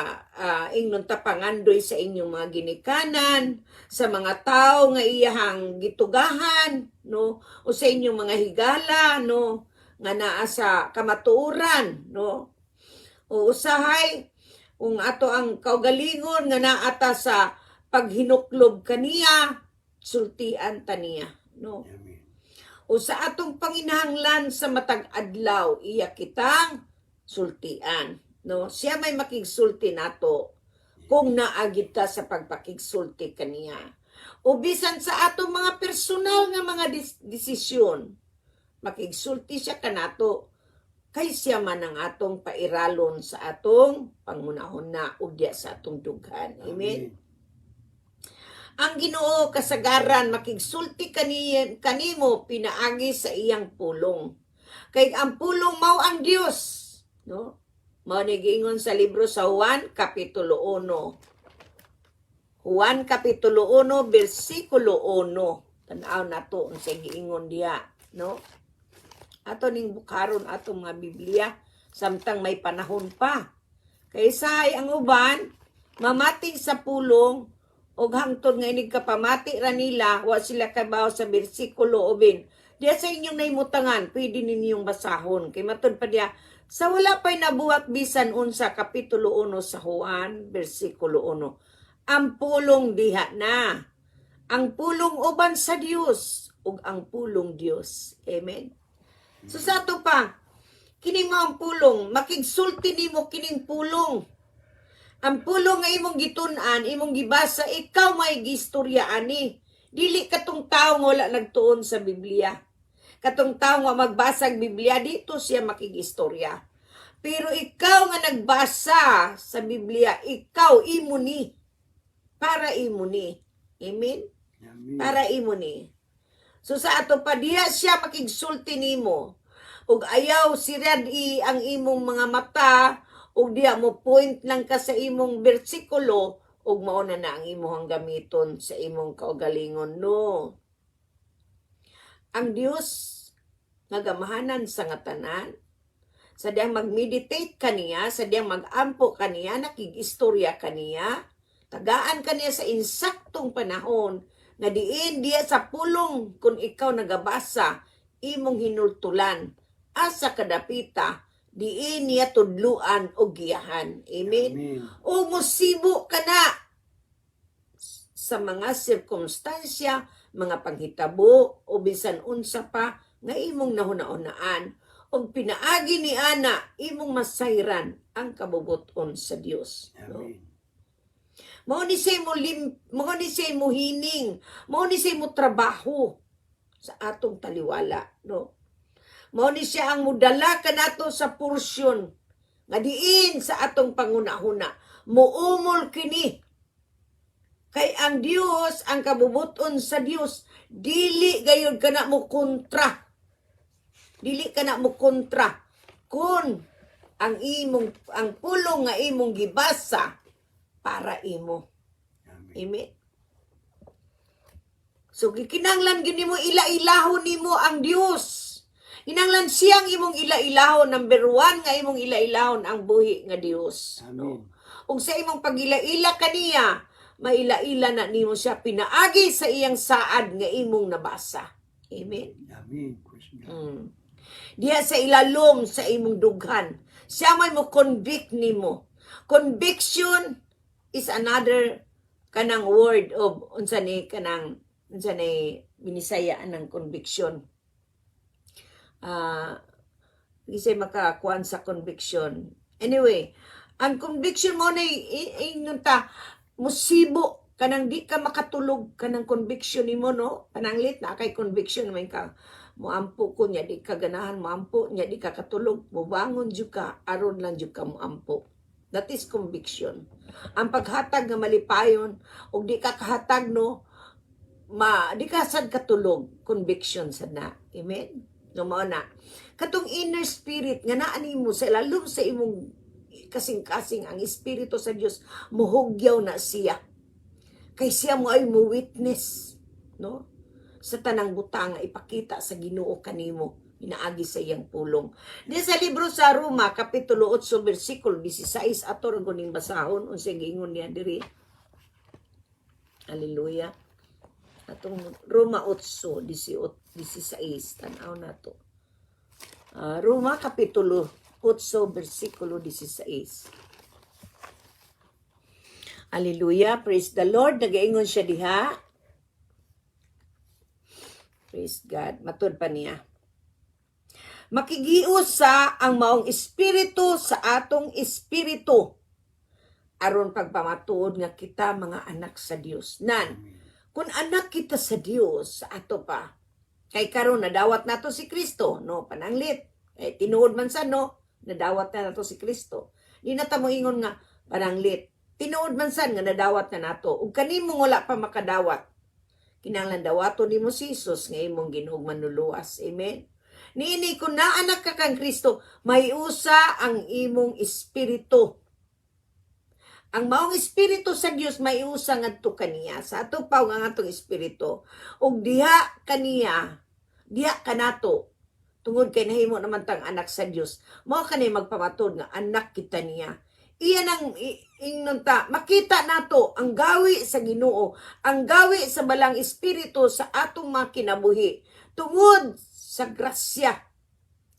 ingnon tapangandoy sa inyong mga ginikanan, sa mga tao nga iyahang gitugahan, no, o sa inyong mga higala, no, nga naa sa kamatuoran, no. O usahay kung ato ang kaugalingon nga naata sa paghinuklob kaniya, sultian taniya, no. Amen. O sa atong panginahanglan sa matag adlaw iya kitang sultian, no. Siya may makigsulti nato kung naagid ta sa pagpakigsulti kaniya. O bisan sa atong mga personal nga mga desisyon, makigsulti siya kanato kay siya man ang atong pairalon sa atong pangunahon na ugya sa atong dughan. Amen. Ang Ginoo kasagaran makigsulti kanimo pinaagi sa iyang pulong. Kay ang pulong mao ang Dios, no? Mao ni giingon sa libro sa Juan kapitulo 1. Juan kapitulo 1 bersikulo 1. Tan-aw nato unsa giingon diha, no? Ato ning bukharon atong mga Biblia samtang may panahon pa. Kay sahay ang uban mamati sa pulong og hangtod nga inig kapamati ra nila wa sila kabaw sa bersikulo 9. Diya sa inyong naimutangan, pwede ninyong basahon. Kay matud pa diya sa wala pa'y nabuhat bisan unsa kapitulo 1 sa Juan bersikulo 1. Ang pulong diha na. Ang pulong uban sa Dios ug ang pulong Dios. Amen. So sa ato pa, kini mo ang pulong, makigsulti nimo kining pulong. Ang pulong nga imong gitun-an, imong gibasa, ikaw may gistorya ani. Dili katong tawo nga wala nagtuon sa Biblia. Katong tawo nga magbasa ng Biblia, dito siya makigistorya. Pero ikaw nga nagbasa sa Biblia, ikaw imo ni. Para imo ni. Amen? Amen. Para imo ni. So sa ato pa diha siya makigsulti nimo. Ug ayaw sirad ang imong mga mata ug diha mo point lang ka sa imong bersikulo ug mao na ang imong gamiton sa imong kaugalingon, no. Ang Dios nga gamahanan sa nga tanan, sa diyang mag-meditate kaniya, sa diyang mag-ampo kaniya, nakigistorya kaniya, tagaan kaniya sa insaktong panahon nga diin diya sa pulong kung ikaw nagabasa imong hinultulan asa kadapita diin niya tudluan o giyahan. Amen. Amen. O musibo ka na sa mga sirkumstansya, mga panghitabo o bisan unsa pa nga imong nahuna-unaan o pinaagi ni ana imong masayran ang kabubuton sa Dios. No? Amen. Mao ni say mo hining, mao ni say mo trabaho sa atong taliwala, no. Mao ni siya ang mudala kanato sa porsyon nga diin sa atong pangunahuna. Muumol kini kay ang Dios, ang kabubuton sa Dios, dili gayud kana mo kontra. Dili kana mo kontra kun ang pulong nga imong gibasa para imo. Amen. Amen. So kinahanglan gyud nimo ila-ilahon nimo ang Dios. Kinahanglan siyang imong ila-ilahon, number 1 nga imong ila-ilahon ang buhi nga Dios. Amen. Ug sa imong pagila-ila kaniya, maila-ila na nimo siya pinaagi sa iyang saad nga imong nabasa. Amen. Amen. Praise God. Diha sa ilalom sa imong dughan, siya may mo convict nimo. Conviction is another kanang word of unsa ni binisaya ng conviction. Gisay makakuan sa conviction. Anyway, ang conviction mo na inunta musibo kanang di ka makatulog kanang conviction nimo, no? Pananglit na kay conviction may ka moampo ko nya di ka ganahan moampo nya di ka katulog, mobangon jud ka aron lang jud ka moampo. That is conviction. Ang paghatag nga malipayon og di ka kahatag, no, di ka sad katulog, conviction sad na. Amen. No mao na. Katong inner spirit nga naa nimo sa ilalom sa imong kasing-kasing ang espiritu sa Dios muhugyaw na siya. Kay siya mo ay mo witness, no? Sa tanang butang nga ipakita sa Ginoo kanimo inaagi sa iyang pulong. Di sa libro sa Roma kapitulo 8 bersikulo 16 ato ra kuning basahon unsay giingon niya diri. Hallelujah. Atong Roma 8:16 tan-aw nato. Roma kapitulo 8 bersikulo 16. Hallelujah. Praise the Lord. Nagaingon siya diha. Praise God. Matud pa niya. Makigiusa ang maong espiritu sa atong espiritu aron pagpamatuod nga kita mga anak sa Dios. Kung anak kita sa Dios, sa ato pa, kay karon nadawat nato si Kristo, no, pananglit. Kay tinuod man sa no, nadawat na nato si Kristo. Di na ta mo ingon nga pananglit. Tinuod man san nga nadawat na nato. Ug kanimo wala pa makadawat. Kinahanglan dawaton nimo si Jesus nga imong Ginoong manluluwas. Amen. Niini kung naanak ka kang Kristo, may usa ang imong espiritu. Ang maong espiritu sa Dios may usa ngadto kaniya. Sa ato pa ang atong espiritu. Ug diha kaniya, diha kanato. Tungod kay nahimo naman tang anak sa Dios. Mao kanay magpamatod nga anak kita niya. Iyan ang inunta. Makita nato ang gawi sa Ginoo, ang gawi sa balang espiritu sa atong mga kinabuhi. Tungod sa grasya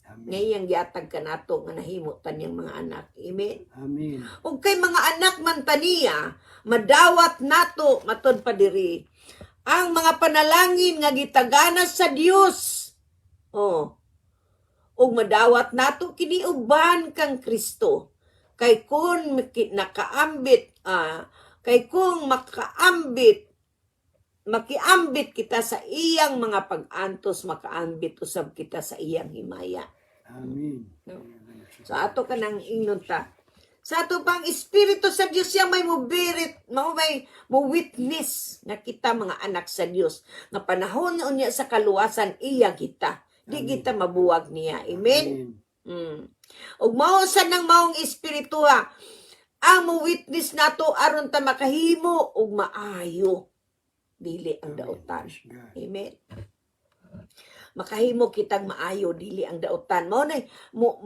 nga iyang giatag kanato nga nahimo taniyang mga anak. Amen. Amen. Ug kay mga anak man taniya, madawat nato matud pa diri ang mga panalangin nga gitagana sa Dios. Ug madawat nato kini uban kang Kristo. Kay kung nakaambit, makiambit kita sa iyang mga pag-antos, makaambit usab kita sa iyang himaya. Amen. No? So ato ka nang inunta. Sa ato pang espiritu sa Dios siya may mo witness nga kita mga anak sa Dios. Nga panahon niya sa kaluwasan iya kita. Di kita mabuwag niya. Amen. Ug mao sa nang maong espiritu ang mo witness nato aron ta makahimo og maayo dili ang dautan. Amen. Makahimo kitang maayo dili ang dautan. Mao nay mo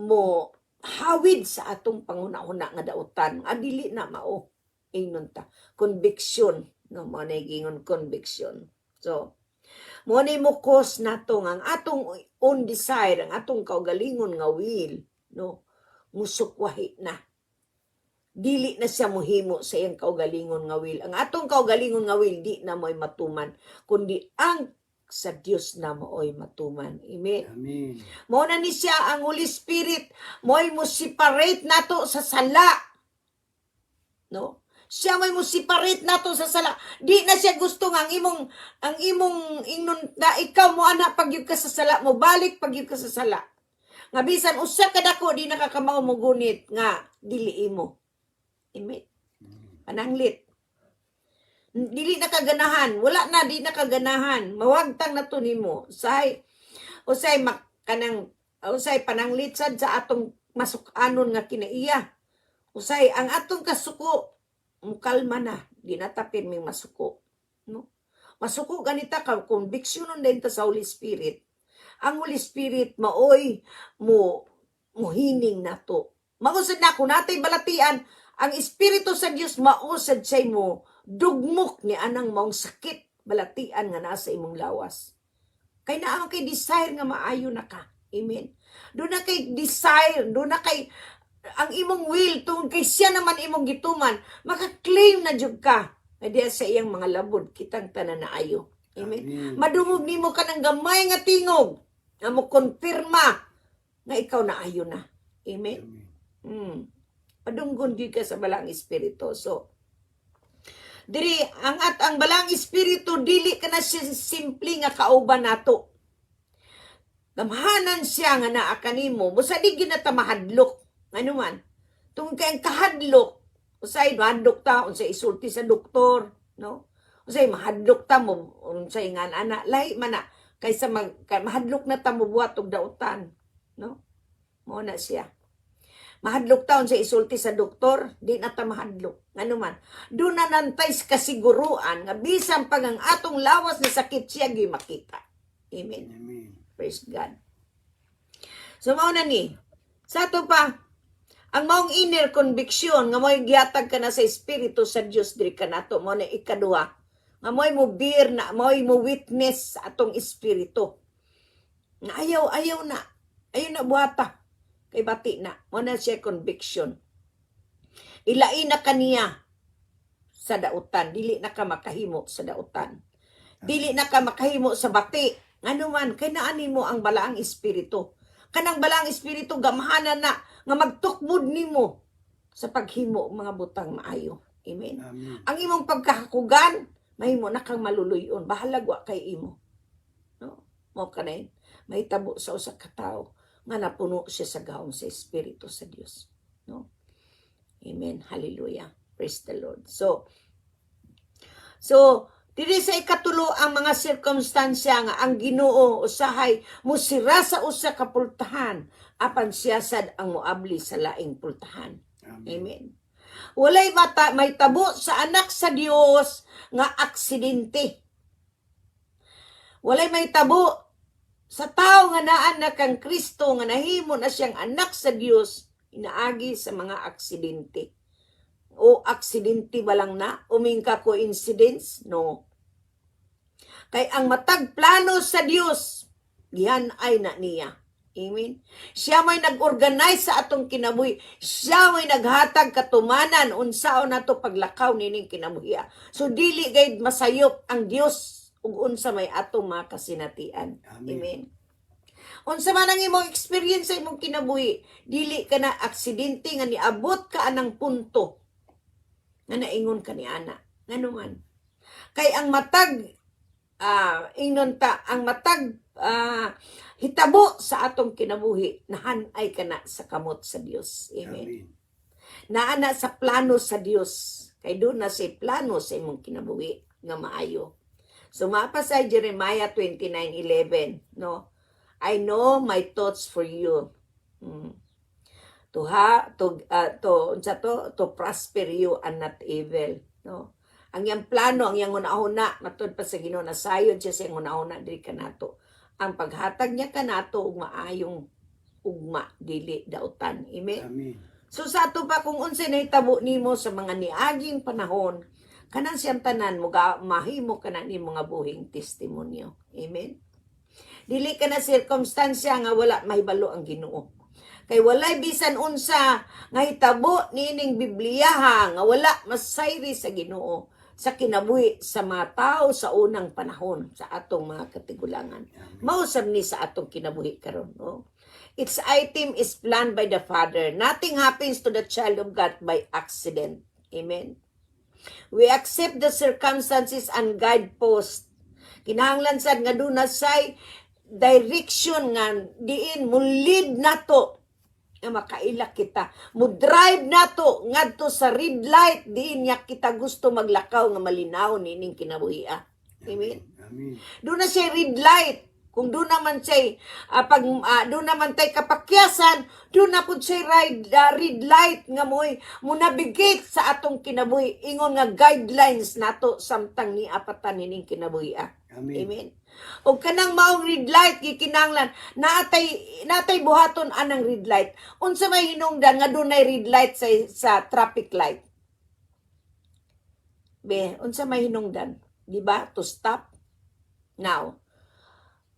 hawid sa atong panguna-una nga dautan. Dili na mao. Ingnon ta. Conviction. No, mao nay gingon conviction. So, mo nay mukos nato nga ang atong own desire, ang atong kaugalingon nga will, no, musukwahi na. Dili na siya muhimo sa iyang kaugalingon nga will. Ang atong kaugalingon nga will di na mo'y matuman, kundi ang sa Dios na mo'y matuman. Amen. Amen. Mo na ni siya ang Holy Spirit mo'y mo separate nato sa sala. No? Siya may mo separate nato sa sala. Di na siya gusto nga ang imong ingnon na ikaw mo anak pagyud ka sa sala, mo balik pagyud ka sa sala. Nga bisan usa ka dako di nakakamaw mo gunit nga dili imo. Amen. Pananglit. Dili na kaganahan, wala na di na kaganahan. Mawagtang na to nimo. Usay pananglit sad sa atong masukanon nga kinaiya. Usay ang atong kasuko mukalma na, di natapin may masuko. No? Masuko ganita ka conviction din ta sa Holy Spirit. Ang Holy Spirit maoy muhining nato. Mausad na kung natay balatian ang Espiritu sa Dios mausad say mo dugmok ni anang maong sakit balatian nga nasa imong lawas. Kay naa kay desire nga maayo na ka. Amen. Do na kay desire, do na kay ang imong will tungod kay siya naman imong gituman, maka-claim na jud ka. Diya sa iyang mga labod kitang tanan na ayo. Amen. Amen. Madungog nimo ka ng gamay nga tingog nga mo konfirma nga ikaw na ayo na. Amen. Amen. Padunggon gyud ka sa balang espiritu. So diri ang balang espiritu dili ka na siya simple nga kauban nato. Gamhanan siya nga naa kanimo, busa di gyud na ta mahadlok. Ano man? Tungod kay ang kahadlok, usay mahadlok ta unsay isulti sa doktor, no? Usay mahadlok ta mo unsay nga ana lahi man na kaysa mahadlok na ta mo buhat og dautan, no? Mao na siya. Mahadlok taon sa isulti sa doktor, di na ta mahadlok. Ano man, doon na nantay kasiguruan nga bisan pag ang atong lawas ni sakit siya gi makita. Amen. Amen. Praise God. So mao na ni. Sa ato pa, ang maong inner conviction nga mo'y gihatag ka na sa Espiritu sa Dios diri kanato mo na ikaduha. Nga mo'y mo bear na, mo'y mo witness sa atong espiritu. Nga ayaw na buhata. Kay bati na. Muna siya conviction. Ilain na kaniya sa dautan. Dili na ka makahimo sa dautan. Dili na ka makahimo sa bati. Ano man, kay naani mo ang balaang espiritu. Kanang balaang espiritu, gamahanan na nga magtukbod nimo sa paghimo mga butang maayo. Amen. Amen. Ang imong pagkahakugan, mahimo na kang maluluyon. Bahalagwa kay imo. No? Mo kanay, may tabo sa usa ka tawo nga napuno siya sa gahom sa Espiritu sa Dios. No? Amen. Hallelujah. Praise the Lord. So diri sa ikatulo ang mga sirkumstansya nga ang Ginoo usahay musira sa usa ka pultahan apan siya sad ang moabli sa laing pultahan. Amen. Walay may tabo sa anak sa Dios nga aksidente. Walay may tabo sa tao nga naan na kang Kristo nga nahimo na siyang anak sa Dios inaagi sa mga aksidente. O aksidente ba lang na? Umingka coincidence? No. Kay ang matag plano sa Dios, gihan ay na niya. Amen. Siya may nag-organize sa atong kinabuhi. Siya may naghatag katumanan unsaon nato paglakaw nining kinabuhiya. So dili gayud masayop ang Dios ug unsa may atong mga kasinatian. Amen. Unsa man ang imong experience sa imong kinabuhi, dili ka na aksidente nga niabot ka anang punto nga naingon ka ni ana. Ngano man. Kay ang matag hitabo sa atong kinabuhi, nahanay ka na sa kamot sa Dios. Amen. Naana sa plano sa Dios. Kay doon na sa plano sa imong kinabuhi nga maayo. So mapa sa Jeremiah 29:11, no? I know my thoughts for you. To prosper you and not evil, no? Ang yang plano, ang yang una-una, matod pa sa Ginoo na sayod siya sa una-una diri kanato. Ang paghatag niya kanato ug maayong ugma dili dautan. Amen. Amen. So sa ato pa kung unsay nahitabo nimo sa mga niaging panahon, kanang siyang tanan mo mahimo kana ni mga buhing testimonyo. Amen. Dili ka na sirkumstansya nga wala mahibalo ang Ginoo. Kay walay bisan unsa nga hitabo nining Bibliyaha nga wala masayri sa Ginoo sa kinabuhi sa mga tao sa unang panahon sa atong mga katigulangan. Mausab ni sa atong kinabuhi karon, no? Its item is planned by the Father. Nothing happens to the child of God by accident. Amen. We accept the circumstances and guideposts. Kinahanglan sad nga duna say direction nga diin mo lead nato nga makaila kita. Mo drive nato ngadto sa red light diin niya kita gusto maglakaw nga malinaw nining kinabuhi. Amen. Amen. Doon na siya red light. Kung doon naman siya, doon naman tayo kapakyasan, doon na po siya red light nga mo navigate sa atong kinabuhi. Ingon nga guidelines nato samtang ni apatan nining kinabuhi. Amen. Amen. O kanang maong red light, gikinanglan, natay buhaton anang red light. Unsa may hinungdan nga doon red light sa traffic light? Unsa may hinungdan? Diba? To stop. Now,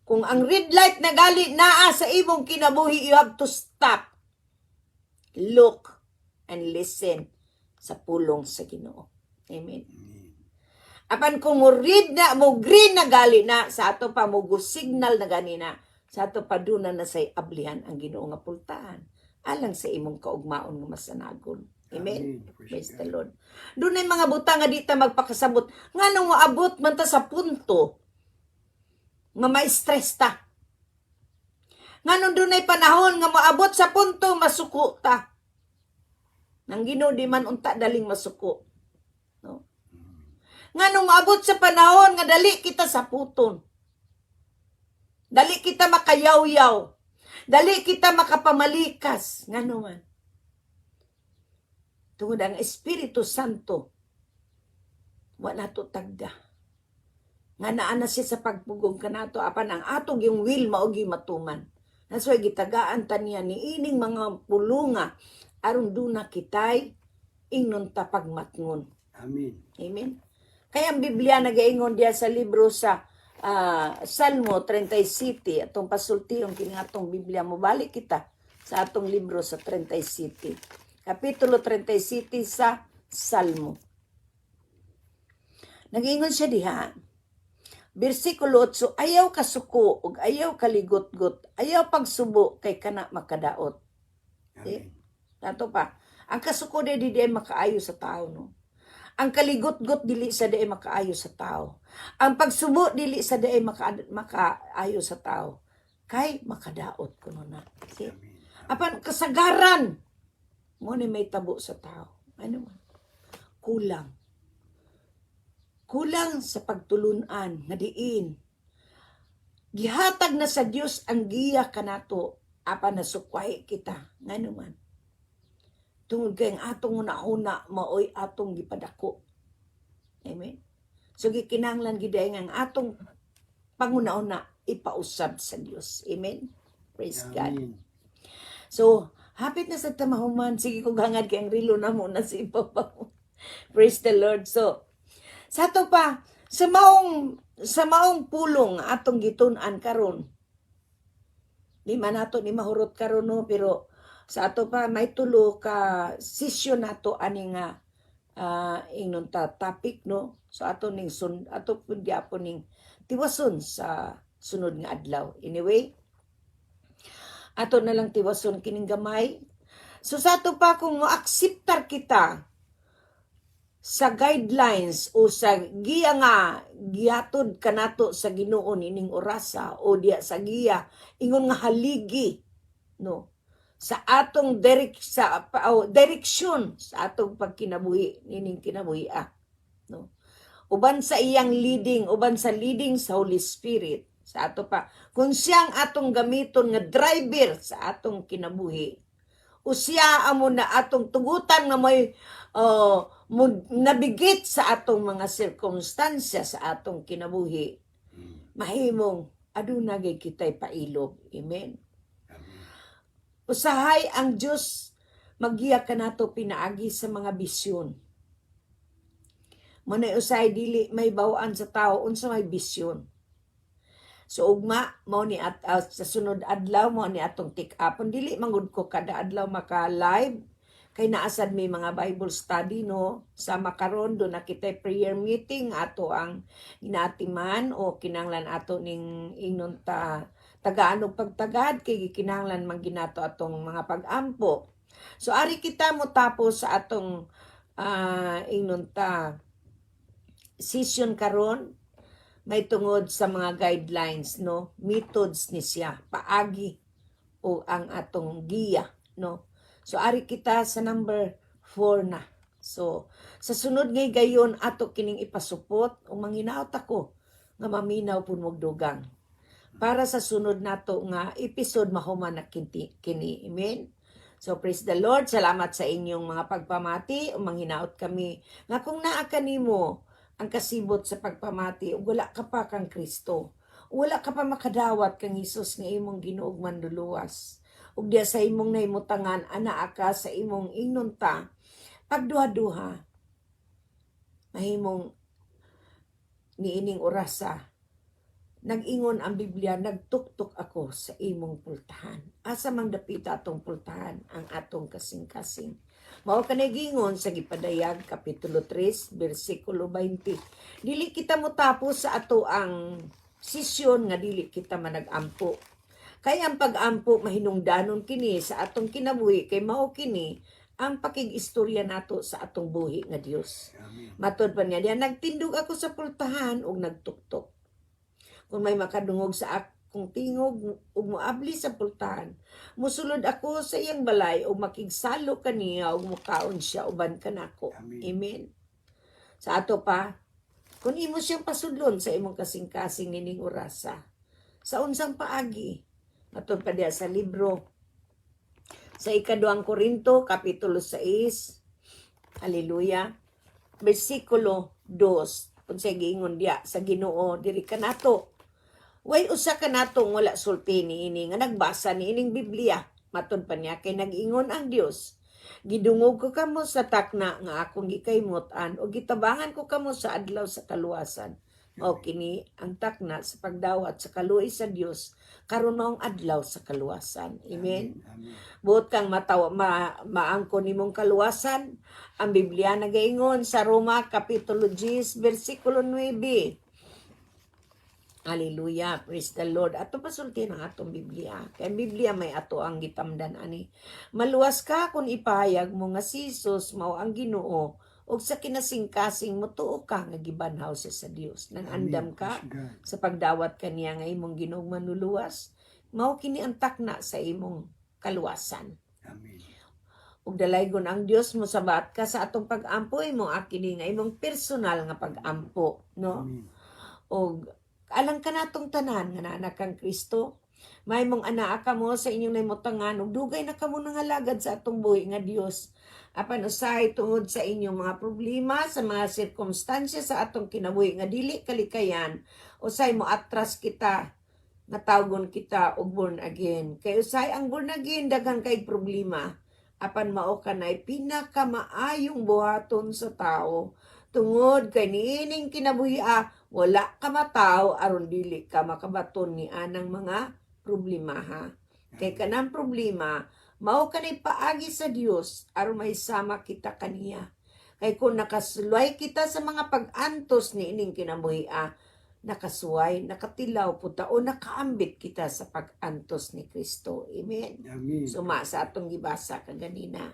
kung ang red light na gali naa sa imong kinabuhi, you have to stop. Look and listen sa pulong sa Ginoo. Amen. Apan kung mo green na gali na, sa ato pa mo signal na ganina, sa ato pa duna na say ablihan ang Ginoo nga pultaan. Alang sa imong kaugmaon nga masanagon. Amen. Praise the Lord. Doon ay mga butang nga di ta magpakasabot. Nga nung maabot man ta sa punto nga ma-stress ta. Nga nung doon ay panahon nga maabot sa punto masuko ta. Nang Ginoo di man unta daling masuko. No? Nga nung maabot sa panahon nga dali kita sa puton. Dali kita makayaw-yaw. Dali kita makapamalikas. Nga naman. Tungod ang Espiritu Santo, wala to tagda. Nga naana siya sa pagpugong kanato, apan ang atog yung will maogi matuman. Nasway gitagaan ta niya ni ining mga pulunga, aron duna kitay, ingnon ta pagmatngon. Amen. Amen. Kaya ang Biblia nagaingon diya sa libro sa Salmo 37, atong pasulti yung kinatong Biblia mo, balik kita sa atong libro sa 37. Kapitulo 37 sa Salmo. Nag-ingon siya diha. Bersikulo 8, ayaw kasuko ug ayaw kaligot-got, ayaw pagsubo kay kana makadaot. Amen. Nato pa, ang kasuko di makaayo sa tao, no? Ang kaligot-got dili sa di makaayo sa tao. Ang pagsubo dili sa di makaayo sa tao. Kay makadaot kuno na. Okay? Apan kasagaran mo ni may tabo sa tao. Ano man? Kulang sa pagtulunan nga diin. Gihatag na sa Dios ang giya kanato apan nasukway kita. Ngano man? Tungod kay ang atong una-una maoy atong gipadako. Amen. So gikinahanglan gid ang atong panguna-una ipausab sa Dios. Amen. Praise God. Amen. So, hapit na sa tamahuman. Sige kong hangad kay ang rilo na muna si Papa. Praise the Lord. So, sa to pa, sa maong pulong atong gitun-an karon. Di man nato ni mahurot karon no, pero sa ato pa may tulo ka session nato ani nga ingnon ta topic no. So ato ning ato pud gyapon ning tiwason sa sunod nga adlaw. Anyway, ato na lang tiwason kining gamay. So sa ato pa kung mo-akseptar kita sa guidelines o sa giya nga gihatod kanato sa Ginoo ining orasa o diya sa giya ingon nga haligi no sa atong direksyon sa atong pagkinabuhi nining kinabuhi no uban sa iyang leading, uban sa leading sa Holy Spirit sa ato pa kung siyang atong gamiton nga driver sa atong kinabuhi o siya amo na atong tugutan nga may nabigit sa atong mga sirkumstansya sa atong kinabuhi mahimong aduna gay kitay pailog. Amen. Usahay ang Dios maggiya kanato pinaagi sa mga bisyon. Manay usahay dili may bawaan sa tao unsa may bisyon. So ugma mao ni sa sunod adlaw mao ni atong tik-upon dili mangud ko kada adlaw maka live kay naasad may mga Bible study no sa makaron do na kita prayer meeting ato ang inatiman o kinanglan ato ning ingnon tagaanog pagtagad kay gikinahanglan man ginato atong mga pag-ampo. So ari kita mo tapos sa atong ingnon session karon may tungod sa mga guidelines no methods ni siya paagi o ang atong giya no. So ari kita sa number 4 na. So sa sunod ngay gayon ato kining ipasupot o manginaot ako nga maminaw pud mog dugang. para sa sunod nato nga episode mahuman na kini. Amen. So praise the Lord. Salamat sa inyong mga pagpamati. Manghinaot kami nga kung naa kanimo ang kasibot sa pagpamati ug wala ka pa kang Kristo. Wala ka pa makadawat kang Hesus nga imong Ginuog manluluwas. Ug diya sa imong nahimutangan anaa ka sa imong inunta pagduha-duha mahimong niining orasa. Nag-ingon ang Biblia, nagtuktok ako sa imong pultahan. Asa mang dapita atong pultahan ang atong kasing-kasing. Mao ka nagingon sa Gipadayag kapitulo 3 bersikulo 20. Dili kita mo tapos sa ato ang sisyon nga dili kita manag-ampo. Kaya ang pag-ampo mahinungdanon kini sa atong kinabuhi kay mao kini ang pakig-istorya nato sa atong buhi nga Dios. Amen. Matod pa niya diya, nagtindog ako sa pultahan ug nagtuktok. Kung may makadungog sa akong tingog ug moabli sa pultahan, musulod ako sa iyang balay ug makigsalo kaniya ug mukaon siya uban kanako. Amen. Amen. Sa ato pa, kung imo siyang pasudlon sa imong kasing-kasing nining orasa, sa unsang paagi, matod pa diya sa libro sa ikaduhang Korinto kapitulo 6, haleluya, bersikulo 2, kung sa giingon diya sa Ginoo diri kanato. Way usa ka natong wala sulti niini nga nagbasa niining Biblia. Matod pa niya kay nag-ingon ang Dios. Gidungog ko kamo sa takna nga akong gikaymutan o gitabangan ko kamo sa adlaw sa kaluwasan. O kini ang takna sa pagdawat sa kaluoy sa Dios karon maong adlaw sa kaluwasan. Amen. Amen. Buot kang maangko nimong kaluwasan. Ang Biblia nagaingon sa Roma kapitulo 10 bersikulo 9. Hallelujah, praise the Lord. Ato pasulti ng atong Biblia. Kaya Biblia may ato ang gitamdan ani. Maluwas ka kung ipahayag mo nga si Jesus mao ang Ginoo ug sa kinasing-kasing motuo ka nga gibanhaw sa Dios. Nanandam ka Praise God. sa pagdawat kaniya nga imong Ginoong manluluwas. Mao kini ang takna sa imong kaluwasan. Amen. Ug dalaygon ang Dios mo sabat ka sa atong pag-ampo imo akini nga imong personal nga pag-ampo, no? Amen. Og alang ka natong tanan nga naanak kang Kristo, may mong anaa ka mo sa inyong naimutangan ug dugay na kamo nangalagad sa atong buhi nga Dios. Apan usahay tungod sa inyong mga problema sa mga sirkumstansya sa atong kinabuhi nga dili kalikayan, usay mo atras kita nga tawgon kita og born again. Kay usay ang born again daghan kay problema. Apan mao kanay pinakamaayong buhaton sa tao. Tungod kay niining kinabuhi wala ka mataw aron dili ka makabaton ni anang mga problema ha. Kay kanang problema mao kanay paagi sa Dios aron maisama kita kaniya. Kay kung nakasuway kita sa mga pag-antos ni ining kinabuhi nakasuway, nakatilaw puta o nakaambit kita sa pag-antos ni Kristo. Amen. Amen. Suma sa atong gibasa kaganina.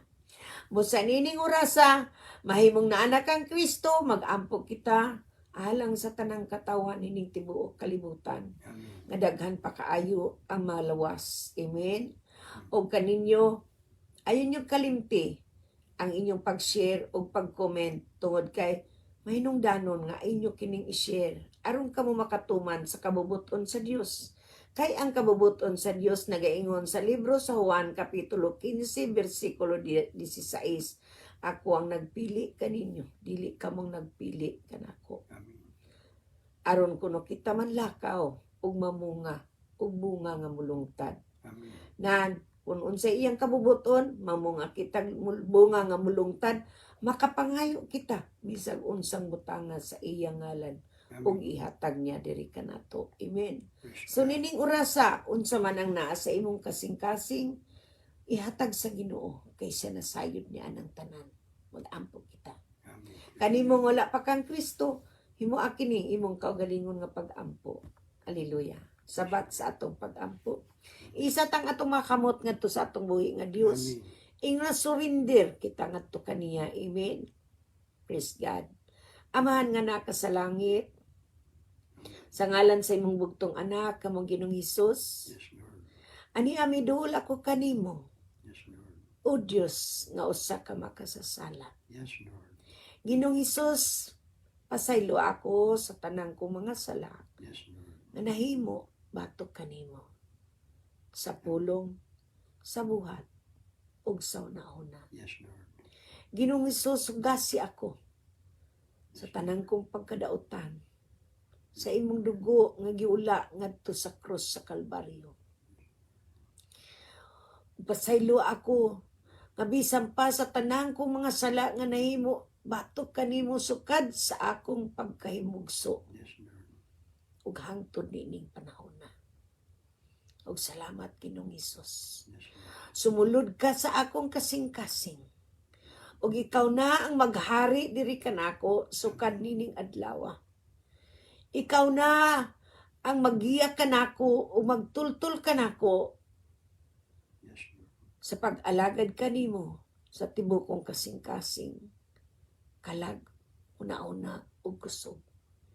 Busa nining orasa, mahimong naanak kang Kristo, mag-ampo kita alang sa tanang katawan nining tibuok kalibutan. Amen. Nga daghan pa kaayo ang malawas. Amen. O kaninyo, ayun yung kalimti ang inyong pag-share o pag-comment tungod kay mahinungdanon nga inyo kining i-share aron kamo makatuman sa kabubuton sa Dios. Kay ang kabubuton sa Dios nagaingon sa libro sa Juan kapitulo 15 bersikulo 16, ako ang nagpili kaninyo, dili kamong nagpili kanako. Amen. Aron kuno kita manlakaw ug mamunga ug bunga nga mulungtad. Amen. Nan kung unsay iyang kabubuton, mamunga kita bunga nga mulungtad, makapangayo kita bisag unsang butanga sa iyang ngalan ug Amen. ihatag niya diri kanato. Amen. Praise So God. nining orasa unsa man ang naa sa imong kasing-kasing ihatag sa Ginoo kay siya nasayod niya anang tanan. Mag-ampo kita. Amen. Kanimong wala pa kang Kristo, himua kini imong kaugalingon nga pag-ampo. Hallelujah. Sabat sa atong pag-ampo. Isa tang atong makamot ngadto sa atong buhi nga Dios. Amen. Inga surrender kita ngadto kaniya. Amen. Praise God. Amahan nga naka sa langit, sa ngalan sa imong bugtong anak, kamong Ginoong Hesus, Yes, Lord. ani amidul ako kanimo, Yes, Lord. o Dios nga usa ka makasasala. Yes, Lord. Ginoong Hesus, pasaylo ako sa tanang kong mga sala Yes, Lord. nga nahimo batok kanimo sa pulong, sa buhat, ug sa una-una. Yes, Lord. Ginoong Hesus, sugasi ako sa tanang kong pagkadautan, sa imong dugo nga giula ngadto sa krus sa Kalbaryo. Pasaylo ako nga bisan pa sa tanang kong mga sala nga nahimo, batok kanimo sukad sa akong pagkahimugso Yes, Lord. ug hangtod nining panahon na. Ug salamat Ginoong Hesus. Yes, Lord. Sumulod ka sa akong kasing-kasing. Ug ikaw na ang maghari diri kanako sukad nining adlaw. Ikaw na ang maggiya kanako o magtultol kanako Yes, Lord. sa pag-alagad kanimo sa tibokong kasing-kasing. Kalag, una-una ug kusog.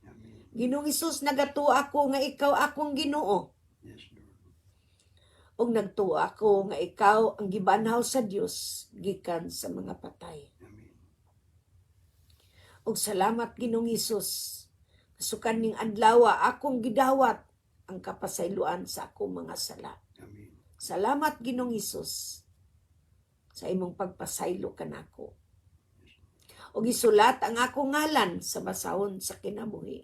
Amen. Ginoong Hesus, nagatuo ako nga ikaw akong Ginoo. Yes, Lord. Ug nagtuo ako nga ikaw ang gibanhaw sa Dios gikan sa mga patay. Amen. Ug salamat Ginoong Hesus. Sukan ning adlaw akong gidawat ang kapasayloan sa akong mga sala. Amen. Salamat Ginoong Hesus sa imong pagpasaylo kanako. Ug isulat ang akong ngalan sa basahon sa kinabuhi.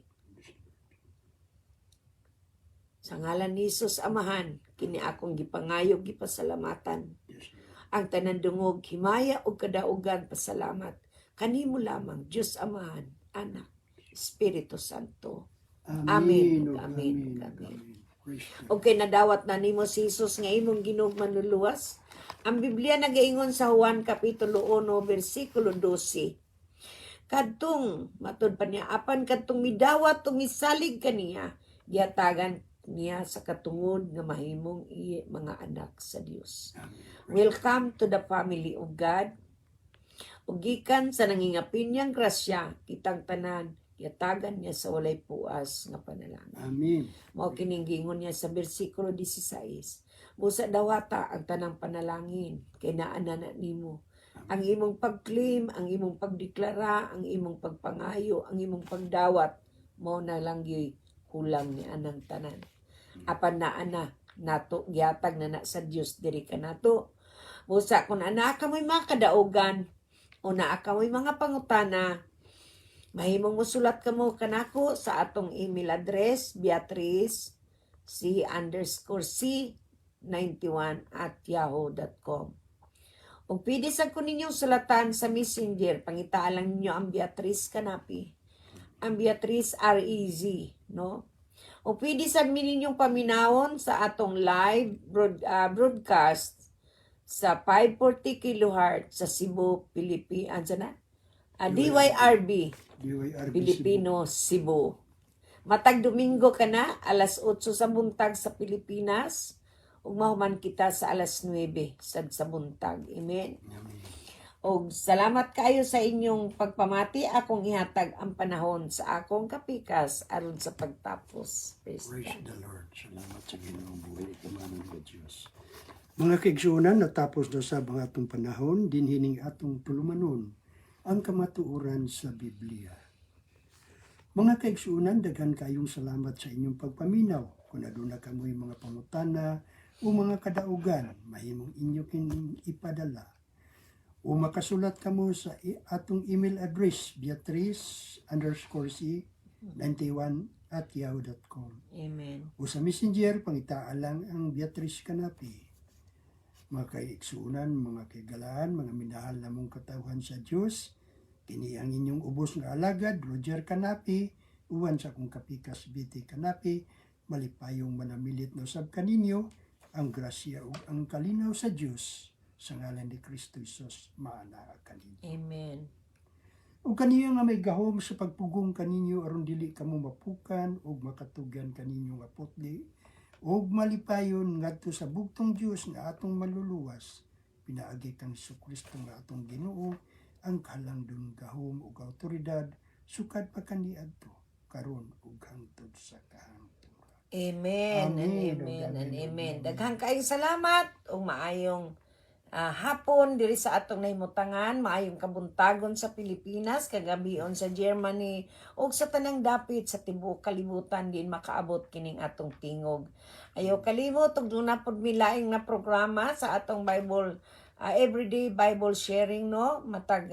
Sa ngalan ni Hesus Amahan, kini akong gipangayog gipasalamatan. Yes, Lord. Ang tanan dungog himaya ug kadaugan pasalamat kanimo lamang Dios Amahan, Anak, Espiritu Santo. Amen. Ug Amen. Amen. ug Amen. Amen. Praise God. Okay, nadawat na nimo si Jesus nga imong Ginoong manluluwas. Ang Biblia nagaingon sa Juan Kapitulo 1, versikulo 12. Kadtong, matud pa niya, apan kadtong midawat o misalig kaniya, giatagan niya sa katungod nga mahimong mga anak sa Dios. Amen. Welcome to the family of God. Ug gikan sa nangingapin niyang grasya, kitang tanan, giatagan niya sa walay puas nga panalangin. Amen. Mao kining giingon niya sa bersikulo 16. Busa dawata ang tanang panalangin kay naa na nimo. Ang imong pag-claim, ang imong pagdeklara, ang imong pagpangayo, ang imong pagdawat mao na lang gyud kulang ni anang tanan. Apan naa na nato gihatag na sa Dios diri kanato. Busa kun ana ka mo'y mga kadaugan o naa ka mo'y mga pangutana, mahimong musulat ka mo kanako sa atong email address, beatrice.c91@yahoo.com. O pwede sa ko ninyong sulatan sa messenger, pangitaan lang ninyo ang Beatrice Kanapi. Ang Beatrice REZ, no? O pwede sa ninyong paminawon sa atong live broadcast sa 540 kHz sa Cebu, Pilipinas. DYRB. DYRB Pilipino, Cebu. Matag Domingo ka na, alas 8 sa buntag sa Pilipinas, ug mahuman kita sa alas 9 sa buntag. Amen. Amen. Og salamat kayo sa inyong pagpamati, akong ihatag ang panahon sa akong kapikas aron sa pagtapos. Praise Praise God. the Lord. Salamat sa Ginoong buhay kamanon ko Diyos. Mga kaigsuunan, natapos na sa mga atong panahon, dinhining atong tulumanon ang kamatuoran sa Biblia. Mga kaigsuunan, daghan kayong salamat sa inyong pagpaminaw. Kung aduna kamoy mga pangutana o mga kadaugan, mahimong inyo kin ipadala. O makasulat kamo sa atong email address, beatrice_c91@yahoo.com. Amen. O sa messenger, pangitaan lang ang Beatrice Kanapi. Mga kaigsuunan, mga kaigalaan, mga minahal na mong katawhan sa Diyos, kini ang inyong ubos nga alagad, Roger Kanapi, uwan sa kong kapikas BT Kanapi, malipayong manamilit na usab kaninyo, ang grasya ug ang kalinaw sa Diyos, sa ngalan ni Kristo Jesus, maana kaninyo. Amen. O kaniya nga may gahom sa pagpugong kaninyo aron dili kamo mapukan o makatugan kaninyo nga putli o malipayon ngadto sa bugtong Dios nga atong maluluwas. Pinaagi kang Kristo nga atong Ginoo ang kahalangdon gahom ug awtoridad sukad pa kaniadto karon ug hangtod sa kahangturan. Amen. Amen. And amen. And Amen. amen. Daghang kaayong salamat o maayong hapon diri sa atong nahimutangan, maayong kabuntagon sa Pilipinas, kagabion sa Germany, ug sa tanang dapit sa tibuok kalibutan din makaabot kining atong tingog. Ayaw kalimot ug duna pod mi laing na programa sa atong Bible everyday Bible sharing no, matag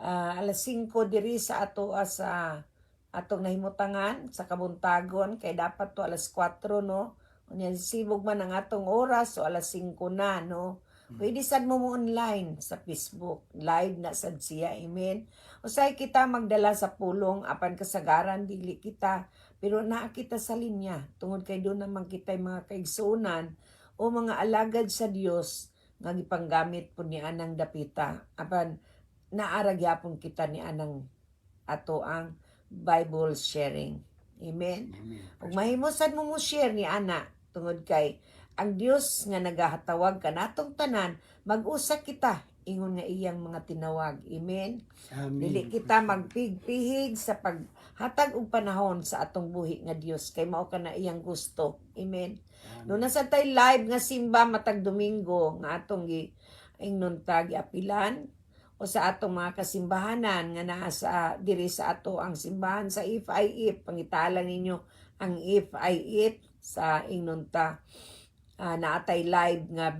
alas 5 diri sa sa atong nahimutangan sa kabuntagon kay dapat to alas 4 no. Unya sibog man ang atong oras so alas 5 na no. Pwede sad mo online sa Facebook. Live na sad siya. Amen. Usay kita magdala sa pulong apan kasagaran dili kita pero naa kita sa linya tungod kay doon naman kita mga kaigsunan o mga alagad sa Dios nga gipanggamit po ni anang dapita apan naara gyapon kita ni anang ato ang Bible sharing. Amen. Amen. Ug mahimo sad mo share ni ana tungod kay ang Dios nga nagahatawag kanatong tanan, mag-usa kita ingon nga iyang mga tinawag. Amen. Amen. Dili kita magpigpihig sa paghatag og panahon sa atong buhi nga Dios kay mao kana iyang gusto. Amen. No nasa tay live nga simba matag Domingo nga atong ingnon tag apilan o sa atong mga kasimbahanan nga naa sa diri sa ato ang simbahan sa if pangitalan ninyo ang if sa ingnon ta naatay live nga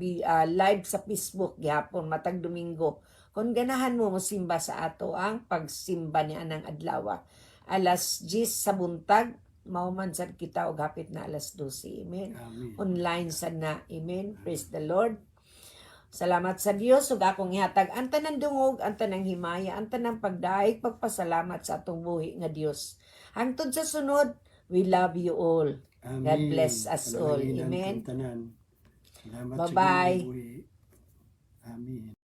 live sa Facebook gihapon matag Domingo. Kung ganahan mo mosimba sa ato ang pagsimba ni anang adlaw. Alas 10 sa buntag mao man sad kita og hapit na alas 12. Amen. Amen. Online sad na. Amen. Praise the Lord. Salamat sa Dios ug akong ihatag ang tanang dungog, ang tanang himaya, ang tanang pagdaig, pagpasalamat sa atong buhi nga Dios. Hangtod sa sunod, we love you all. Amen. God bless us all. Panalangin ang Amen. tanan. Salamat Bye-bye. sa Ginoo. Amen.